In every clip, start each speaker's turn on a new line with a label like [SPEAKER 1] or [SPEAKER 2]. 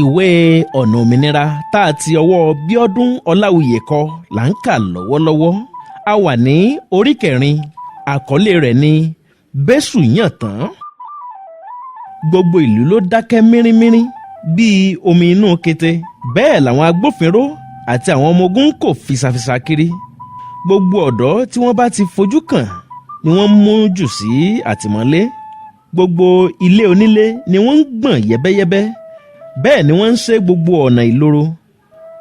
[SPEAKER 1] ìwé ọ̀nà òmìnira tá a ti ọwọ́ Bíọ́dún Ọláwuyè kọ là ń kà lọ́wọ́lọ́wọ́. a wà ní orí 4, àkọlé rẹ̀ ni bẹ́sù yàn tán. gbogbo ìlú ló dákẹ́ mírímírí bíi omi inú kété. bẹ́ẹ̀ làwọn agbófinró àti àwọn ọmọ ogun kò fisafisa kiri. gbogbo ọ̀dọ́ tí wọ́n bá ti fojú kàn ni wọ́n mú jù sí àtìmọ́lé. gbogbo ilé onílé ni wọ́n ń gbọ̀n yẹ́bẹ́yẹ́bẹ́. bẹ́ẹ̀ ni wọ́n ń ṣe gbogbo ọ̀nà ìloro.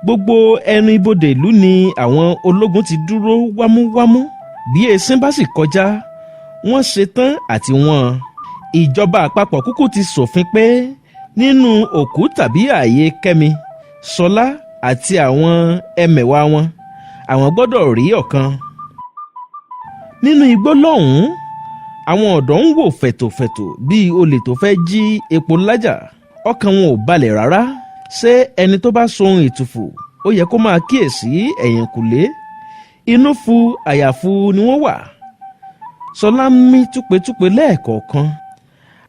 [SPEAKER 1] gbogbo ẹnu ibodè ìlú ni àwọn ológun ti dúró wámúwámú. bí esin bá sì kọjá wọ́n ṣetán àti wọ́n. ìjọba àpapọ̀ kúkú ti ṣòfin pé nínú òkú tàbí ààyè Kẹ́mi, Ṣọlá àti àwọn ẹmẹ̀wà wọn, àwọn gbọ́dọ̀ rí ọ̀kan. nínú igbó lọ́hùn-ún àwọn ọ̀dọ́ ń wò fẹ̀tòfẹ̀tò bíi olè tó fẹ́ jí epo lájà. ọkàn wọn ò balẹ̀ rárá. ṣé ẹni tó bá sohun ìtùfù ó yẹ kó máa kíyèsí ẹ̀yìnkùlé? inú fu àyàfu ni wọ́n wà. Ṣọlá ń mí túpetúpe lẹ́ẹ̀kọ̀ọ̀kan.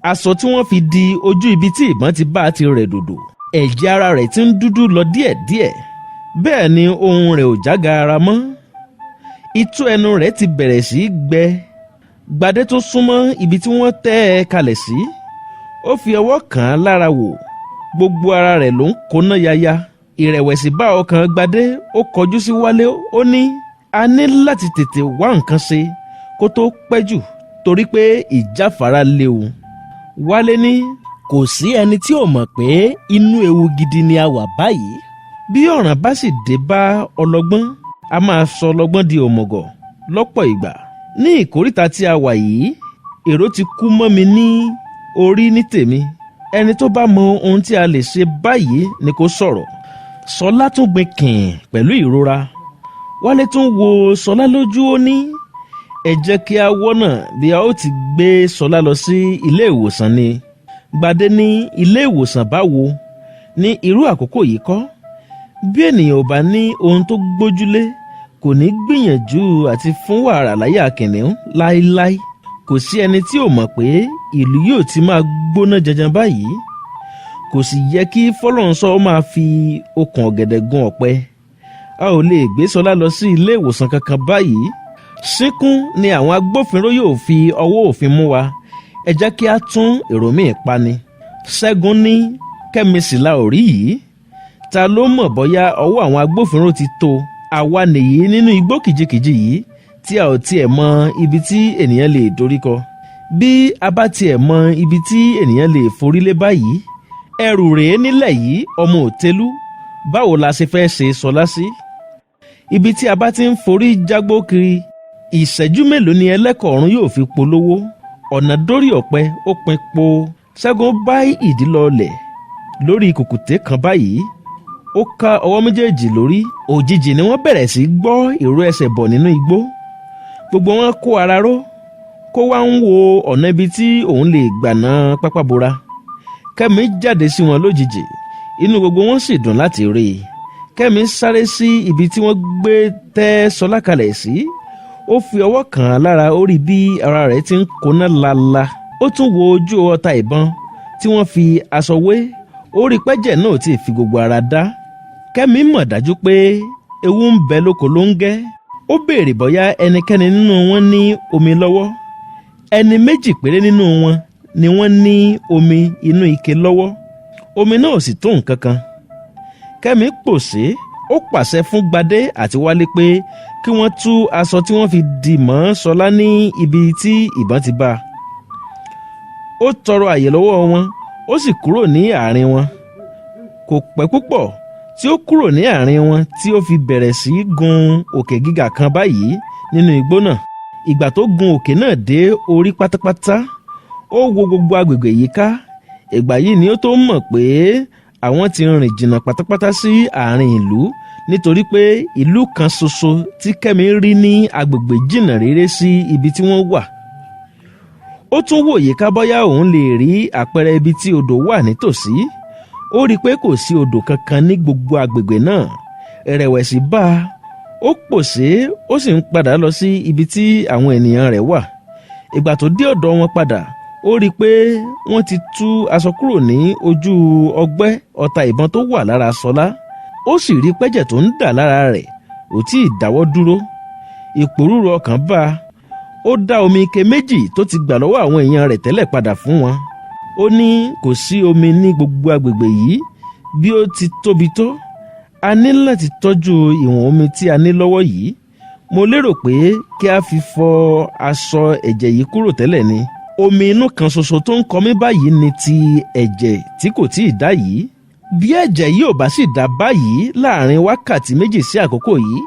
[SPEAKER 1] aṣọ tí wọ́n fi di ojú ibi tí ìbọn ti bá ti rẹ̀ dòdò. ẹ̀jẹ̀ ara rẹ̀ ti ń dúdú lọ díẹ̀díẹ̀. bẹ́ẹ̀ ni ohùn rẹ̀ ò jágara mọ́. itú ẹnu rẹ̀ ti bẹ̀rẹ̀ sí í gbẹ. Gbadé tó súnmọ́ ibi tí wọ́n tẹ́ ẹ kalẹ̀ sí. ó fi ọwọ́ kàn án lára wò. gbogbo ara rẹ̀ ló ń kóná yaya. ìrẹ̀wẹ̀sì bá ọkàn Gbadé. ó kọjú sí Wálé. ó ní a ní láti tètè wá nǹkan ṣe kó tó pẹ́ jù torí pé ìjáfara léwu. Wálé ní
[SPEAKER 2] kò sí ẹni tí ò mọ̀ pé inú ewu gidi ni a wà báyìí.
[SPEAKER 1] bí ọ̀ràn bá sì dé bá ọlọ́gbọ́n a máa sọ ọlọ́gbọ́n di òmùgọ̀ lọ́pọ̀ ìgbà. ní ìkóríta tí a wà yìí èrò ti kú mọ́ mi ní orí ní tèmi. ẹni tó bá mọ ohun tí a lè ṣe báyìí ni kó sọ̀rọ̀. Ṣọlá tún gbin kìn pẹ̀lú ìrora. Wálé tún wo Ṣọlá lójú. ó ní ẹ jẹ́ kí a wọ́nà bí a ó ti gbé Ṣọlá lọ sí ilé ìwòsàn ni. Gbadé ní ilé ìwòsàn báwo? ní irú àkókò yìí kọ́? bí ènìyàn ò bá ní ohun tó gbójúlé kò ní gbìyànjú àti fún wàrà láyà kìnìún láéláé. kò sí ẹni tí ò mọ̀ pé ìlú yóò ti máa gbóná janjan báyìí. kò sì yẹ kí Fọlọ́runṣọ́ máa fi okùn ọ̀gẹ̀dẹ̀ gun ọ̀pẹ. a ò lè gbé Ṣọlá lọ sí ilé ìwòsàn kankan báyìí. sínkún ni àwọn agbófinró yóò fi ọwọ́ òfin mú wa. ẹ jẹ́ kí a tún èrò míì pa ni. Ṣẹ́gun ní Kẹ́mi sì la ò rí yìí. ta ló mọ̀ bóyá ọwọ́ àwọn agbófinró ti tó? àwa nìyí nínú igbó kìjikìji yìí tí a ò tiẹ̀ mọ ibi tí ènìyàn lè doríkọ. bí a bá tiẹ̀ mọ ibi tí ènìyàn lè forí lé báyìí. ẹrù rèé nílẹ̀ yìí ọmọ òtélú. báwo la ṣe fẹ́ ṣe Ṣọlá sí? ibi tí a bá ti ń forí jágbó kiri ìṣẹ́jú mélòó ni ẹlẹ́kọ̀ọ́rùn yóò fi polówó? ọ̀nà dórí ọ̀pẹ ó pin po. Ṣẹ́gun bá ìdí lọlẹ̀ lórí kùkùté kan báyìí. ó ká ọwọ́ méjèèjì lórí. òjijì ni wọ́n bẹ̀rẹ̀ sí gbọ́ ìró ẹsẹ̀ bọ̀ nínú igbó. gbogbo wọn kó ara ró. kó wá ń wo ọ̀nà ibi tí òun lè gbà ná pápá bora. Kẹ́mi jáde sí wọn lójijì. inú gbogbo wọn sì dùn láti rí i. Kẹ́mi sáré sí ibi tí wọ́n gbé tẹ́ Ṣọlá kalẹ̀ sí. ó fi ọwọ́ kàn án lára. ó rí bí ara rẹ̀ ti ń kóná lala. ó tún wo ojú ọta ìbọn tí wọ́n fi aṣọ wé. ó rí pẹ́jẹ̀ náà tí ì fi gbogbo ara dá. Kẹ́mi mọ̀ dájú pé ewu ń bẹ lóko ló ń gẹ́. ó béèrè bóyá ẹnikẹ́ni nínú wọn ní omi lọ́wọ́. ẹni méjì péré nínú wọn ni wọ́n ní omi inú ike lọ́wọ́. omi náà ò sì tó nǹkan kan. Kẹ́mi pòṣé. ó pàṣẹ fún Gbadé àti Wálé pé kí wọ́n tú aṣọ tí wọ́n fi dì mọ́ Ṣọlá ní ibi tí ìbọn ti bá a. ó tọrọ àyè lọ́wọ́ wọn. ó sì kúrò ní àárín wọn. kò pẹ́ púpọ̀ tí ó kúrò ní àárín wọn tí ó fi bẹ̀rẹ̀ sí í gun òkè gíga kan báyìí nínú igbó náà. ìgbà tó gun òkè náà dé orí pátápátá ó wo gbogbo agbègbè yíká. ìgbà yìí ni ó tó mọ̀ pé àwọn ti rìn jìnnà pátápátá sí àárín ìlú nítorí pé ìlú kan ṣoṣo tí Kẹ́mi rí ní agbègbè jìnnà réré sí ibi tí wọ́n wà. ó tún wòye ká bóyá òun lè rí àpẹẹrẹ ibi tí odò wà nítòsí. ó rí i pé kò sí odò kankan ní gbogbo agbègbè náà. ìrẹ̀wẹ̀sì bá a. ó pòṣé. ó sì ń padà lọ sí ibi tí àwọn ènìyàn rẹ̀ wà. ìgbà tó dé ọ̀dọ̀ wọn padà ó rí i pé wọ́n ti tú aṣọ kúrò ní ojú ọgbẹ́ ọta ìbọn tó wà lára Ṣọlá. Ó sì rí pẹ́jẹ̀ tó ń dà lára rẹ̀ ò tí ì dáwọ́ dúró. Ìpòrúru ọkàn bá a. Ó dá omi ike méjì tó ti gbà lọ́wọ́ àwọn èèyàn rẹ̀ tẹ́lẹ̀ padà fún wọn. Ó ní kò sí omi ní gbogbo agbègbè yìí bí ó ti tóbi tó. A ní láti tọ́jú ìwọ̀n omi tí a ní lọ́wọ́ yìí. Mo lérò pé kí a fi fọ aṣọ ẹ̀jẹ̀ yìí kúrò tẹ́lẹ̀ ni. Omi inú kan ṣoṣo tó ń kọ mí báyìí ni ti ẹ̀jẹ̀ tí kò tí ì dá yìí. Bí ẹ̀jẹ̀ yìí ò bá sì dá báyìí láàrin wákàtí méjì sí àkókò yìí,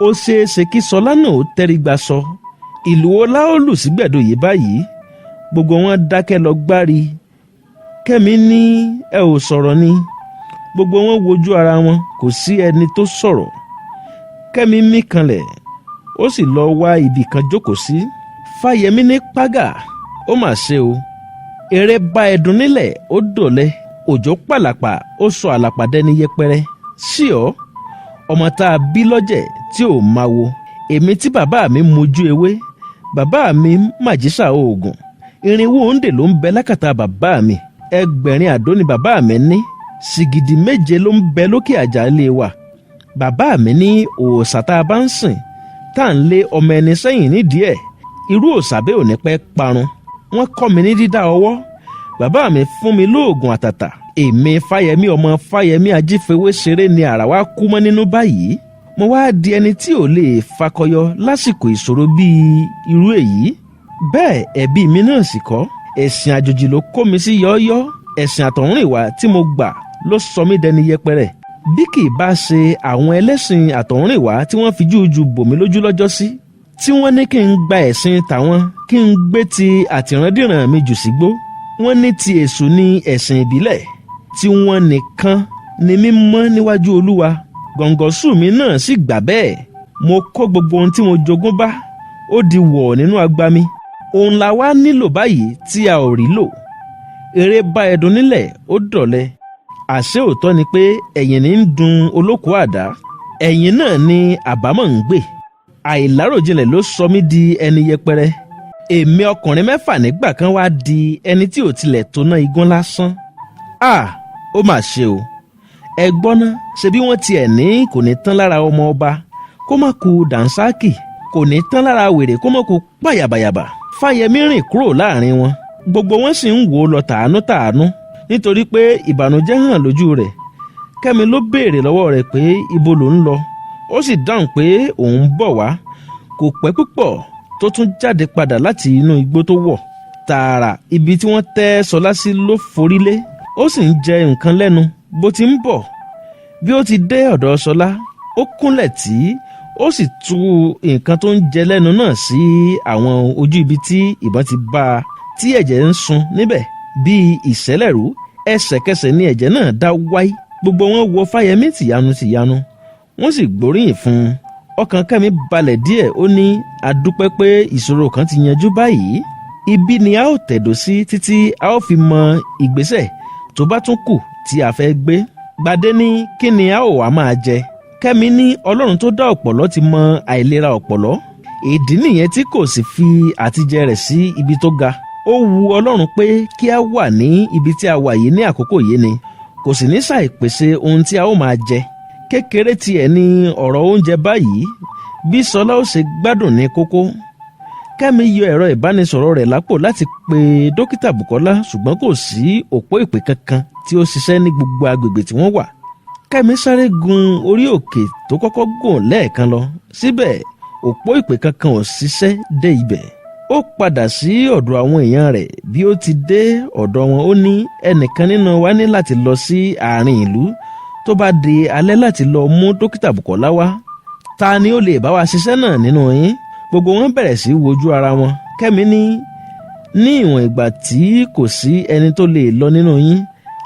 [SPEAKER 1] ó ṣeé ṣe kí Ṣọlá náà ó tẹrí gba sọ. Ìlú wo la ó lù sí gbẹ̀du yìí báyìí? Gbogbo wọn dákẹ́ lọ gbárí. Kẹ́mi ní ẹ ò sọ̀rọ̀ ni. Gbogbo wọn wojú ara wọn, kò sí ẹni tó sọ̀rọ̀. Kẹ́mi mí kanlẹ̀, ó sì lọ wá ibì kan jókòó sí. Fáyẹmí ní págà, ó mà ṣe o. Eré bá ẹdun nílẹ̀, ó dọ̀lẹ. Òjò pàlàpà, ó sọ àlàpà dẹni yẹpẹrẹ. Sí ọ, ọmọ tá a bí lọ́jẹ̀ tí ò máa wo. Èmi tí bàbá mi mojú ewé, bàbá mi màjísà oògùn. Irinwó òǹdè ló ń bẹ lákàtà bàbá mi. 1,000 àdó ni bàbá mi ní. Sìgìdì 7 ló ń bẹ lókè àjà ilé wa. Bàbá mi ní òòṣà tá a bá ń sìn, tá à ń lé ọmọ ẹni sẹ́yìn nídìí ẹ̀, irú òòṣà bẹ́ẹ̀ ò ní pẹ́ parun. Wọ́n kọ́ mi ní dídá ọwọ́. Bàbá mi fún mi lóògùn àtàtà. Èmi Fáyẹmí ọmọ Fáyẹmí ajífewé ṣeré ni àrà wá kú mọ́ nínú báyìí. Mo wá di ẹni tí ò lè fakọyọ lásìkò ìṣòro bíi irú èyí. Bẹ́ẹ̀ ẹ̀bi mi náà sì kọ́. Ẹ̀sìn àjòjì ló kó mi sí yọ́ọ́yọ́. Ẹ̀sìn àtọ̀húnrìnwá tí mo gbà ló sọ mí dẹni yẹpẹrẹ. Bí kì í bá ṣe àwọn ẹlẹ́sìn àtọ̀húnrìnwá tí wọ́n fi júùjù bò mí lójú lọ́jọ́ sí, tí wọ́n ní kí n gba ẹ̀sìn tàwọn, kí n gbé ti àtìrandíran mi jù sígbó. Wọ́n ní ti èṣù ní ẹ̀sìn ìbílẹ̀, tí wọ́n nìkan ni mímọ́ níwájú Olúwa. Gọ̀ǹgọ̀sù mi náà sì gbà bẹ́ẹ̀. Mo kó gbogbo ohun tí mo jogún bá, ó di wọ̀ nínú agbami. Òun la wá nílò báyìí tí a ò rí lò. Eré bá ẹdun nílẹ̀, ó dọ̀lẹ. Àṣé òótọ́ ni pé ẹ̀yìn ní ń dun olóko àdá. Ẹ̀yìn náà ni àbámọ̀ ń gbè. Àìláròjinlẹ̀ ló sọ mí di ẹni yẹpẹrẹ. Èmi ọkùnrin 6 nígbà kan wá di ẹni tí ò tilẹ̀ tó ná igún lásán. Ó mà ṣe o. Ẹ gbọ́ ná, ṣebí wọ́n tiẹ̀ ní kò ní tán lára ọmọ ọba kó má ku dànsákì, kò ní tán lára wèrè kó má ku pàyàbàyàbà. Fáyẹmí rìn kúrò láàrin wọn. Gbogbo wọn sì ń wò ó lọ tàánú nítorí pé ìbànújẹ́ hàn lójú rẹ̀. Kẹ́mi ló béèrè lọ́wọ́ rẹ̀ pé ibo ló ń lọ. Ó sì dáhùn pé òun ń bọ̀ wá. Kò pẹ́ púpọ̀ tó tún jáde padà láti inú igbó tó wọ̀. Tààrà ibi tí wọ́n tẹ́ Ṣọlá sí ló forí lé. Ó sì ń jẹ nǹkan lẹ́nu bó ti ń bọ̀. Bí ó ti dé ọ̀dọ̀ Ṣọlá, ó kúnlẹ̀ tí ó sì tú nǹkan tó ń jẹ lẹ́nu náà sí àwọn ojú ibi tí ìbọn ti bá a, tí ẹ̀jẹ̀ ń sun níbẹ̀ bíi ìṣẹ́lẹ̀rú. Ẹsẹ̀kẹsẹ̀ ni ẹ̀jẹ̀ náà dá wáí. Gbogbo wọn wo Fáyẹmí tìyanu, wọ́n sì gbóríyìn fún un. Ọkàn Kẹ́mi balẹ̀ díẹ̀, ó ní adúpẹ́ pé ìṣòro kan ti yanjú báyìí. Ibi ni a ó tẹ̀dó sí títí a ó fi mọ ìgbésẹ̀ tó bá tún kù tí a fẹ́ gbé. Gbadé ní kí ni a ó wá máa jẹ. Kẹ́mi ní Ọlọ́run tó dá ọ̀pọ̀lọ́ ti mọ àìlera ọ̀pọ̀lọ́. Ìdí nìyẹn tí kò sì fi àtijẹ rẹ̀ sí ibi tó ga. Ó wu Ọlọ́run pé kí a wà ní ibi tí a wà yìí ní àkókò yìí ni. Kò sì ní ṣàìpèsè ohun tí a ó máa jẹ. Kékeré tiẹ̀ ní ọ̀rọ̀ oúnjẹ báyìí. Bí Ṣọlá ó ṣe gbádùn ní kókó. Kẹ́mi yọ ẹ̀rọ ìbánisọ̀rọ̀ rẹ̀ lápò láti pe dókítà Bùkọ́lá, ṣùgbọ́n kò sí òpó ìpè kankan tí ó ṣiṣẹ́ ní gbogbo agbègbè tí wọ́n wà. Kẹ́mi sáré gun orí òkè tó kọ́kọ́ gùn lẹ́ẹ̀kan lọ. Síbẹ̀ òpó ìpè kankan ò ṣiṣẹ́ dé ibẹ̀. Ó padà sí ọ̀dọ̀ àwọn èèyàn rẹ̀. Bí ó ti dé ọ̀dọ̀ wọn, ó ní ẹnìkan nínú wa ní láti lọ sí àárín ìlú tó bá di alẹ́ láti lọ mú dókítà Bùkọ́lá wá. Ta ni ó lè bá wa ṣiṣẹ́ náà nínú yín? Gbogbo wọn bẹ̀rẹ̀ sí wojú ara wọn. Kẹ́mi ní ìwọ̀n ìgbà tí kò sí ẹni tó lè lọ nínú yín,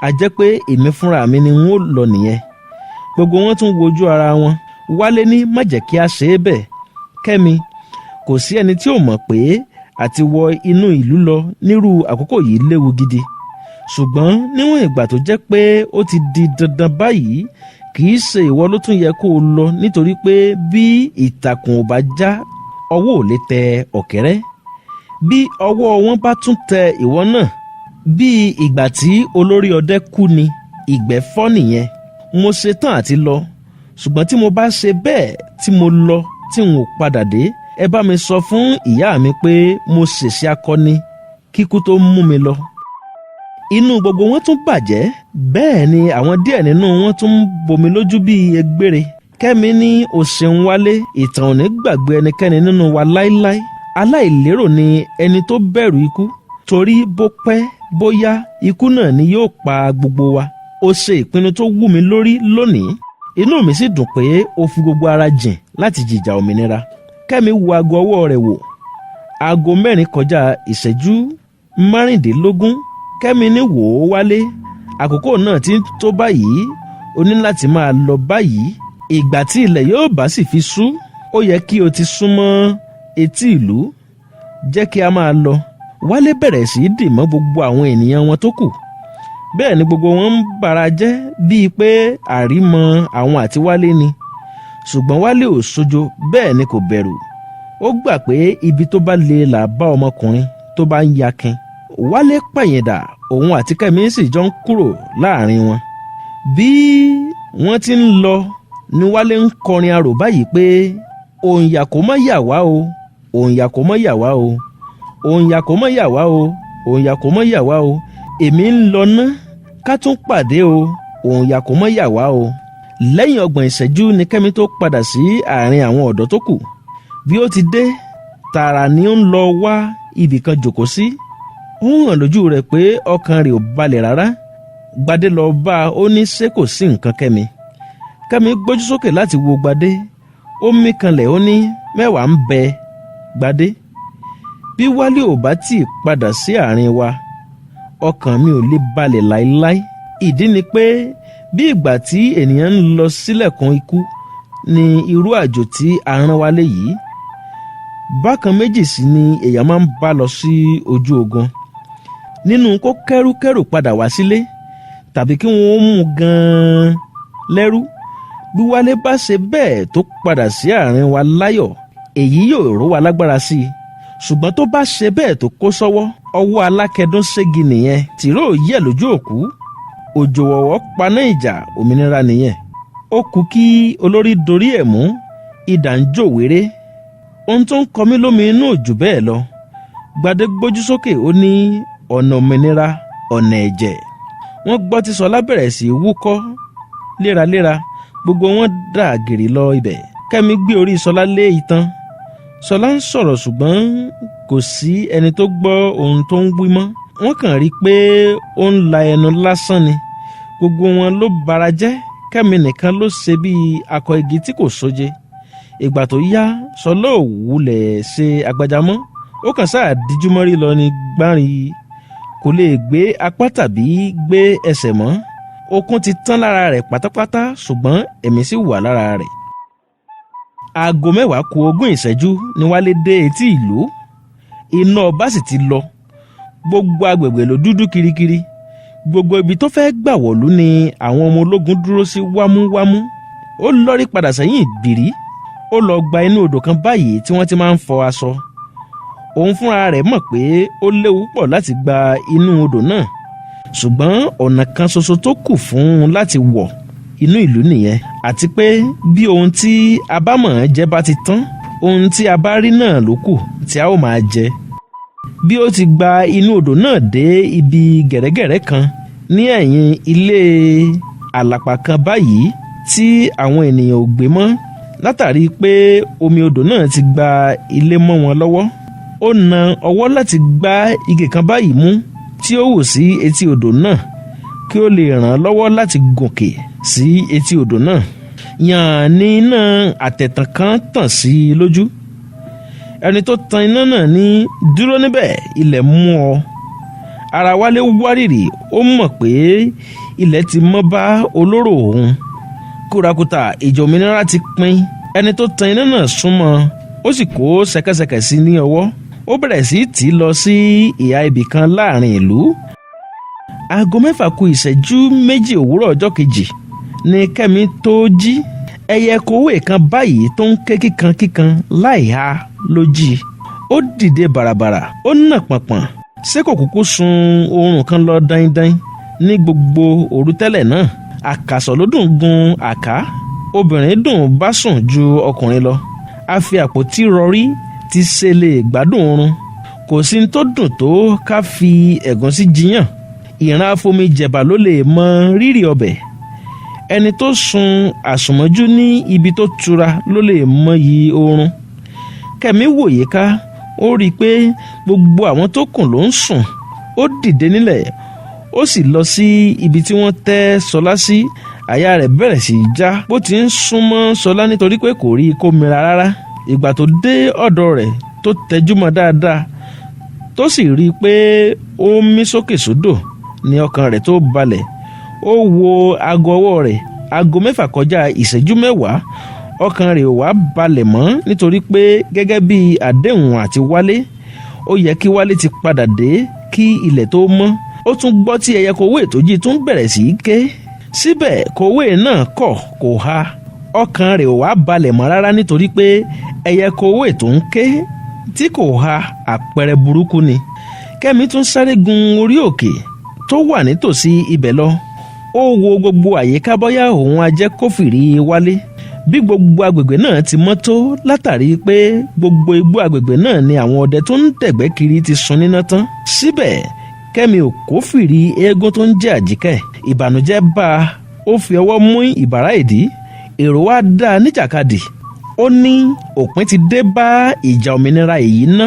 [SPEAKER 1] a jẹ́ pé èmi fúnra mi ni n ó lọ nìyẹn. Gbogbo wọn tún wojú ara wọn. Wálé ní má jẹ́ kí a ṣe é bẹ́ẹ̀. Kẹ́mi, kò sí ẹni tí ò mọ̀ pé àti wọ inú ìlú lọ nírú àkókò yìí léwu gidi. Ṣùgbọ́n níwọ̀n ìgbà tó jẹ́ pé ó ti di dandan báyìí, kì í ṣe ìwọ ló tún yẹ kó o lọ, nítorí pé bí ìtàkùn ò bá já, ọwọ́ ò lè tẹ ọ̀kẹ́rẹ́. bí ọwọ́ wọn bá tún tẹ ìwọ náà bí ìgbà tí olórí ọdẹ kú ni ìgbẹ́ fọ́ nìyẹn. Mo ṣetán àti lọ, ṣùgbọ́n tí mo bá ṣe bẹ́ẹ̀ tí mo lọ tí n ò padà dé, ẹ bá mi sọ fún ìyá mi pé mo ṣèṣe akọni kíkú tó mú mi lọ. Inú gbogbo wọn tún bàjẹ́, bẹ́ẹ̀ ni àwọn díẹ̀ nínú wọn tún bomi lójú bíi egbére. Kẹ́mi ní o ṣeun Wálé, ìtàn ò ní gbàgbé ẹnikẹ́ni nínú wa láíláí. Aláìlérò ni ẹni tó bẹ̀rù ikú, torí bó pẹ́ bóyá ikú náà ni yóò pa gbogbo wa. O ṣe ìpinnu tó wú mi lórí lónìí, inú mi sì dùn pé o fi gbogbo ara jìn láti jìjà òmìnira. Kẹ́mi wo aago ọwọ́ rẹ̀ wò, aago 4 kọjá ìṣẹ́jú 15. Kẹ́mi ní wò ó Wálé, àkókò náà ti tó báyìí, o ní láti máa lọ báyìí. Ìgbà tí ilẹ̀ yóò bá sì fi ṣú, ó yẹ kí o ti súnmọ́ etí ìlú. Jẹ́ kí a máa lọ. Wálé bẹ̀rẹ̀ sí í dì mọ́ gbogbo àwọn ènìyàn wọn tó kù. Bẹ́ẹ̀ ni gbogbo wọn ń bara jẹ́ bíi pé àrímọ àwọn àti Wálé ni. Ṣùgbọ́n Wálé ò sojo, bẹ́ẹ̀ ni kò bẹ̀rù. Ó gbà pé ibi tó bá le là bá ọmọkùnrin tó bá ń yakin. Wálé pẹ̀yìndà, òun àti Kẹ́mi sì jọ ń kúrò láàrin wọn. Bí wọ́n ti ń lọ ni Wálé ń kọrin arò báyìí pé òǹyà kò mọ́ yà wá o, òǹyà kò mọ́ yà wá o, òǹyà kò mọ́ yà wá o, òǹyà kò mọ́ yà wá o, èmi ń lọ ná ká tún pàdé o, òǹyà kò mọ́ yà wá o. Lẹ́yìn 30 ìṣẹ́jú ni Kẹ́mi tó padà sí àárín àwọn ọ̀dọ́ tó kù. Bí ó ti dé, tààrà ni ó ń lọ wá ibì kan jòkó sí. Ó hàn lójú rẹ̀ pé ọkàn rẹ̀ ò balẹ̀ rárá. Gbadé lọ bá a, ó ní ṣé kò sí nǹkan Kẹ́mi. Kẹ́mi gbójú sókè láti wo Gbadé. Ó mí kanlẹ̀, ó ní 10 ń bẹ Gbadé. Bí Wálé ò bá tíì padà sí àárín wa, ọkàn mi ò lè balẹ̀ láéláé. Ìdí ni pé bí ìgbà tí ènìyàn ń lọ sílẹ̀kùn ikú ni irú àjò tí a rán Wálé yìí. Bákan méjì sí ni èèyàn máa ń bá lọ sí ojú ogun. Nínú kó kẹ́rù padà wá sílé, tàbí kí wọ́n mú gan-an lẹ́rú. Bí Wálé bá ṣe bẹ́ẹ̀ tó padà sí àárín wa láyọ̀, èyí yóò ró wa lágbára sí i. Ṣùgbọ́n tó bá ṣe bẹ́ẹ̀ tó kó sọ́wọ́, ọwọ́ alákẹ́dùn ségi nìyẹn, tìró yẹ̀ lójú òkú. Òjò wọ̀wọ́ paná ìjà òmìnira nìyẹn. Ó kù kí olórí dorí ẹ̀ mú, idà ń jò wéré. Ohun tó ń kọ mí lómi inú ò jù bẹ́ẹ̀ lọ. Gbadé gbójú sókè, ó ní ọ̀nà òmìnira, ọ̀nà ẹ̀jẹ̀. Wọ́n gbọ́ tí Ṣọlá bẹ̀rẹ̀ sí í wúkọ́ léraléra, gbogbo wọn dà gìrì lọ ibẹ̀. Kẹ́mi gbé orí Ṣọlá lé itan. Ṣọlá ń sọ̀rọ̀ ṣùgbọ́n kò sí ẹni tó gbọ́ ohun tó ń wí mọ́. Wọ́n kàn rí i pé ó ń la ẹnu lásán ni. Gbogbo wọn ló bara jẹ́. Kẹ́mi nìkan ló ṣe bíi akọ igi tí kò sóje. Ìgbà tó yá, Ṣọlá ò wulẹ̀ ṣe agbájá mọ́. Ó kàn sáà díjú mọ́rí lọ ní gbárin. Kò lè gbé apá tàbí gbé ẹsẹ̀ mọ́. Okun ti tán lára rẹ̀ pátápátá, ṣùgbọ́n ẹ̀mí sì wà lára rẹ̀. Aago 10:20 ìṣẹ́jú ni Wálé dé etí ìlú. Iná ọba sì ti lọ. Gbogbo agbègbè ló dúdú kirikiri. Gbogbo ibi tó fẹ́ gbà wọ̀lú ni àwọn ọmọ ológun dúró sí wámúwámú. Ó lọ́rí padà sẹ́yìn ìgbìrí. Ó lọ gba inú odò kan báyìí tí wọ́n ti máa ń fọ aṣọ. Òun fúnra rẹ̀ mọ̀ pé ó léwu pọ̀ láti gba inú odò náà. Ṣùgbọ́n ọ̀nà kan ṣoṣo tó kù fún un láti wọ̀ inú ìlú nìyẹn. Àti pé bí ohun tí a bá mọ̀ ọ́n jẹ bá ti tán, ohun tí a bá rí náà ló kù tí a ó máa jẹ. Bí ó ti gba inú odò náà dé ibi gẹ̀rẹ́gẹ̀rẹ́ kan ní ẹ̀yìn ilé àlàpà kan báyìí tí àwọn ènìyàn ò gbé mọ́ látàrí pé omi odò náà ti gba ilé mọ́ wọn lọ́wọ́. Ó na ọwọ́ láti gbá igi kan báyìí mú tí ó wò sí etí odò náà kí ó lè ràn án lọ́wọ́ láti gòkè sí etí odò náà. Yàn ní iná àtẹ̀tàn kan tàn sí i lójú. Ẹni tó tan iná náà ní dúró níbẹ̀, ilẹ̀ mú ọ. Ara Wálé wárìrì, ó mọ̀ pé ilẹ̀ ti mọ́ bá olóró òun. Kúrakúta ìjà òmìnira ti pín. Ẹni tó tan iná náà súnmọ́, ó sì kó ṣẹ̀kẹ̀ṣẹ̀kẹ̀ sí ní ọwọ́. Ó bẹ̀rẹ̀ sí tì í lọ sí ìhà ibì kan láàrin ìlú. Aago 6:02 òwúrọ̀ ọjọ́ kejì ni Kẹ́mi tó jí. Ẹyẹ kòwé kan báyìí tó ń ké kíkankíkan láìha ló jí. ó dìde bàràbàrà ó nà pọ̀npọ̀n ṣé kò kúkú sun oorun kan lọ dáindáin ní gbogbo òru tẹ́lẹ̀ náà. Àkàsọ̀ ló dùn gun àká, obìnrin dùn bá sùn ju ọkùnrin lọ. A fi àpótí rọrí ti ṣe lè gbádùn oorun. Kò sí ní tó dùn tó ká fi ẹ̀gúnsí jiyàn. Ìran afomi jẹ̀bà ló lè mọ rírì ọbẹ̀. Ẹni tó sun àsùnmọ́jú ní ibi tó tura ló lè mọyì oorun. Kẹ́mi wòye ká, ó rí i pé gbogbo àwọn tó kù ló ń sùn. Ó dìde nílẹ̀, ó sì lọ sí ibi tí wọ́n tẹ́ Ṣọlá sí. Àyà rẹ̀ bẹ̀rẹ̀ sí í já bó ti ń súnmọ́ Ṣọlá nítorí pé kò rí i kó mira rárá. Ìgbà tó dé ọ̀dọ̀ rẹ̀ tó tẹjúmọ́ dáadáa tó sì rí i pé ó mí sókè sódò ní ọkàn rẹ̀ tó balẹ̀. Ó wo aago ọwọ́ rẹ̀, aago 6 kọjá ìṣẹ́jú 10. Ọkàn rẹ̀ ò wá balẹ̀ mọ́ nítorí pé gẹ́gẹ́ bí àdéhùn àti Wálé, ó yẹ kí Wálé ti padà dé kí ilẹ̀ tó mọ́. Ó tún gbọ́ tí ẹyẹ kòwé tó jí tún bẹ̀rẹ̀ sí í ké. Síbẹ̀ kòwé náà kọ̀ kò ha. Ọkàn rẹ̀ ò wá balẹ̀ mọ́ rárá nítorí pé ẹyẹ kòwé tó ń ké tí kò ha àpẹẹrẹ burúkú ni. Kẹ́mi tún sáré gun orí òkè tó wà nítòsí ibẹ̀ lọ. Ó wo gbogbo àyíká bóyá òun á jẹ́ kó fìrí Wálé. Bí gbogbo agbègbè náà ti mọ́ tó látàrí pé gbogbo igbó agbègbè náà ni àwọn ọdẹ tó ń dẹ̀gbẹ́ kiri ti sun níná tán. Síbẹ̀ Kẹ́mi ò kófìrí eégún tó ń jẹ́ Àjíkẹ́. Ìbànújẹ́ bá a, ó fi ọwọ́ mú ìbàrá ìdí. Èrò wá dá a níjàkadì. Ó ní òpin ti dé bá ìjà òmìnira èyí ná.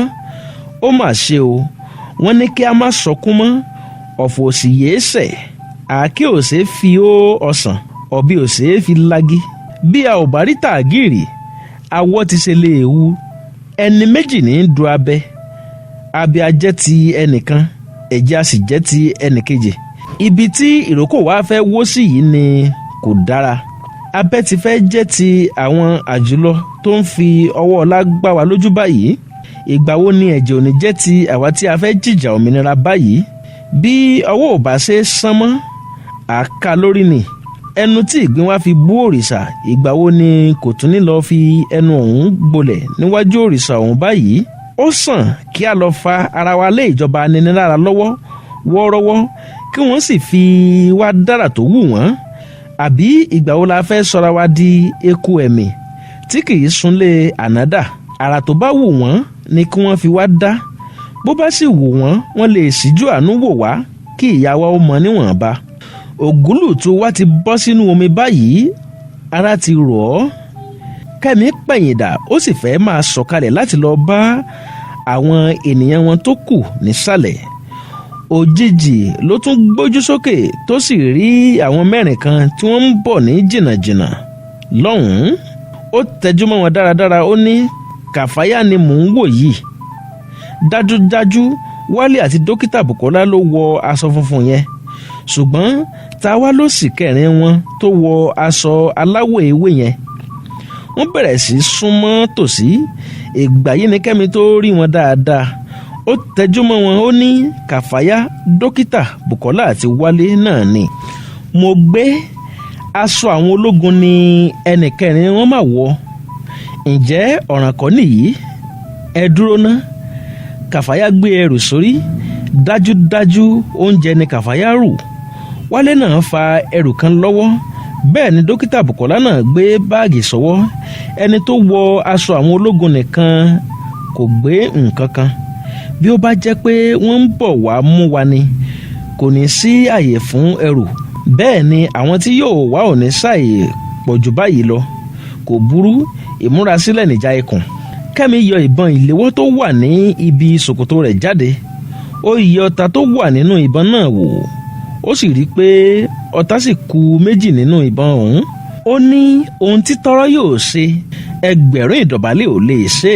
[SPEAKER 1] Ó mà ṣe o, wọ́n ní kí a má sọkún mọ́. Ọ̀fọ̀ òsì yéé sẹ̀. Àáké ò ṣeé fi ó ọsàn, ọ̀bẹ ò ṣeé fi lagi. Bí a ò bá rí tàgìrì, awọ ti ṣe lè wu. Ẹni méjì ní í du abẹ. Abẹ a jẹ́ ti ẹnìkan, ẹ̀jẹ̀ a sì jẹ́ ti ẹnìkejì. Ibi tí ìrókò wa fẹ́ wó sí yìí ni kò dára. Abẹ́ ti fẹ́ jẹ́ ti àwọn àjùlọ tó ń fi ọwọ́ ọlá gbá wa lójú báyìí. Ìgbà wo ni ẹ̀jẹ̀ ò ní jẹ́ ti àwa tí a fẹ́ jìjà òmìnira báyìí? Bí ọwọ́ ò bá ṣe sán mọ́, àká lórí ni. Ẹnu tí ìgbín wa fi bú òrìṣà, ìgbà wo ni kò tún ní lọ fi ẹnu ọ̀hún gbolẹ̀ níwájú òrìṣà ọ̀hún báyìí? Ó sàn kí a lọ fa ara wa lé ìjọba aninilára lọ́wọ́ wọ́ọ́rọ́wọ́ kí wọ́n sì fi wá dára tó wù wọ́n. Àbí ìgbà wo la fẹ́ sọra wa di eku ẹ̀mí tí kì í súnlé ànádà? Àrà tó bá wù wọ́n ni kí wọ́n fi wá dá. Bó bá sì wù wọ́n, wọ́n lè ṣíjú àánú wò wá kí ìyà wa ó mọ níwọ̀nba. Ògúlùtù wa ti bọ́ sínú omi báyìí, ara ti rọ̀ ọ́. Kẹ́mi pẹ̀yìndà ó sì fẹ́ máa sọ̀kalẹ̀ láti lọ bá àwọn ènìyàn wọn tó kù nísàlẹ̀. Òjijì ló tún gbójú sókè tó sì rí àwọn 4 kan tí wọ́n ń bọ̀ ní jìnnàjìnnà lọ́hùn-ún. Ó tẹjúmọ́ wọn dáradára, ó ní Kàfáyà ni mò ń wò yìí. Dájúdájú Wálé àti dókítà Bùkọ́lá ló wọ aṣọ funfun yẹn, ṣùgbọ́n ta wá ló sì kẹrin wọn tó wọ aṣọ aláwọ̀ ewé yẹn? Wọ́n bẹ̀rẹ̀ sí súnmọ́ tòsí. Ìgbà yìí ni Kẹ́mi tó rí wọn dáadáa. Ó tẹjúmọ́ wọn, ó ní Kàfáyà, dókítà Bùkọ́lá àti Wálé náà ni. Mo gbé aṣọ àwọn ológun ní ẹnì kẹrin wọn máa wọ. Ǹjẹ́ ọ̀ràn kọ́ nìyí? Ẹ dúró ná. Kàfáyà gbé ẹrù sórí. Dájúdájú oúnjẹ ni Kàfáyà rù. Wálé náà fa ẹrù kan lọ́wọ́. Bẹ́ẹ̀ ni dókítà Bùkọ́lá náà gbé báàgì sọ́wọ́. Ẹni tó wọ aṣọ àwọn ológun nìkan kò gbé nǹkan kan. Bí ó bá jẹ́ pé wọ́n ń bọ̀ wá mú wa ni, kò ní sí àyè fún ẹrù. Bẹ́ẹ̀ ni àwọn tí yóò wá ò ní ṣàyè pọ̀ jù báyìí lọ. Kò burú, ìmúrasílẹ̀ níjà ikùn. Kẹ́mi yọ ìbọn ìléwọ́ tó wà ní ibi ṣòkòtò rẹ̀ jáde. Ó yẹ ọta tó wà nínú ìbọn náà wò. Ó sì rí i pé ọta sì kù 2 nínú ìbọn ọ̀hún. Ó ní ohun tí tọ́rọ́ yóò ṣe, ẹgbẹ̀rún ìdọ̀bálẹ̀ ò lè ṣe.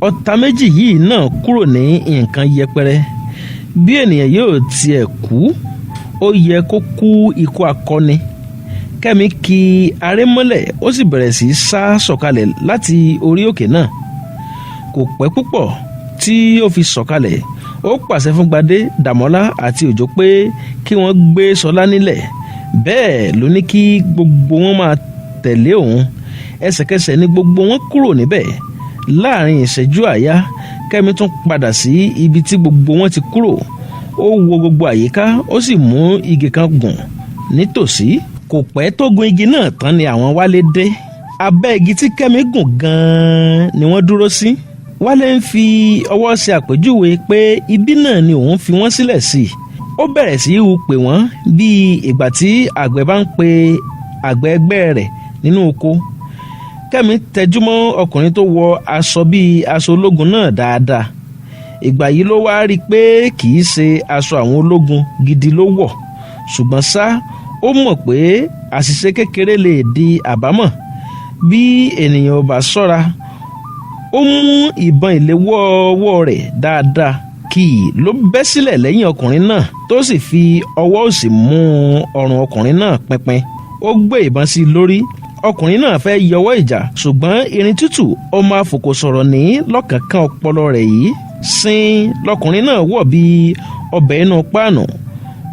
[SPEAKER 1] Ọta 2 yìí náà kúrò ní nǹkan yẹpẹrẹ. Bí ènìyàn yóò tiẹ̀ kú, ó yẹ kó kú ikú akọni. Kẹ́mi ki aré mọ́lẹ̀, ó sì bẹ̀rẹ̀ sí sá sọ̀kalẹ̀ láti orí òkè náà. Kò pẹ́ púpọ̀ tí ó fi sọ̀kalẹ̀. Ó pàṣẹ fún Gbadé, Dàmọ́lá àti Òjó pé kí wọ́n gbé Ṣọlá nílẹ̀. Bẹ́ẹ̀ ló ní kí gbogbo wọn máa tẹ̀lé òun. Ẹsẹ̀kẹsẹ̀ ni gbogbo wọn kúrò níbẹ̀. Láàrin ìṣẹ́jú àáyá Kẹ́mi tún padà sí ibi tí gbogbo wọn ti kúrò. Ó wo gbogbo àyíká, ó sì mú igi kan gùn nítòsí. Kò pẹ́ tó gun igi náà tán ni àwọn Wálé dé. Abẹ́ igi tí Kẹ́mi gùn gan-an ni wọ́n dúró sí. Wálé ń fi ọwọ́ ṣe àpèjúwe pé ibi náà ni òun fi wọ́n sílẹ̀ sí. Ó bẹ̀rẹ̀ sí í pè wọ́n bíi ìgbà tí àgbẹ̀ bá ń pe àgbẹ̀ ẹgbẹ́ rẹ̀ nínú oko. Kẹ́mi tẹjúmọ́ ọkùnrin tó wọ aṣọ bíi aṣọ ológun náà dáadáa. Ìgbà yìí ló wá rí i pé kì í ṣe aṣọ àwọn ológun gidi ló wọ̀, ṣùgbọ́n ṣá ó mọ̀ pé àṣìṣe kékeré lè di àbámọ̀ bí ènìyàn ò bá ṣọ́ra. Ó mú ìbọn ìléwọ́ ọwọ́ rẹ̀ dáadáa, kì í ló bẹ́ sílẹ̀ lẹ́yìn ọkùnrin náà tó sì fi ọwọ́ òsì mú ọrùn ọkùnrin náà pínpín. Ó gbé ìbọn sí i lórí. Ọkùnrin náà fẹ́ yọwọ́ ìjà, ṣùgbọ́n irin tútù ọmọ àfòkò sọ̀rọ̀ ní lọ́kànkán ọpọlọ rẹ̀ yìí. Sin lọkùnrin náà wọ̀ bíi ọbẹ̀ inú páànù.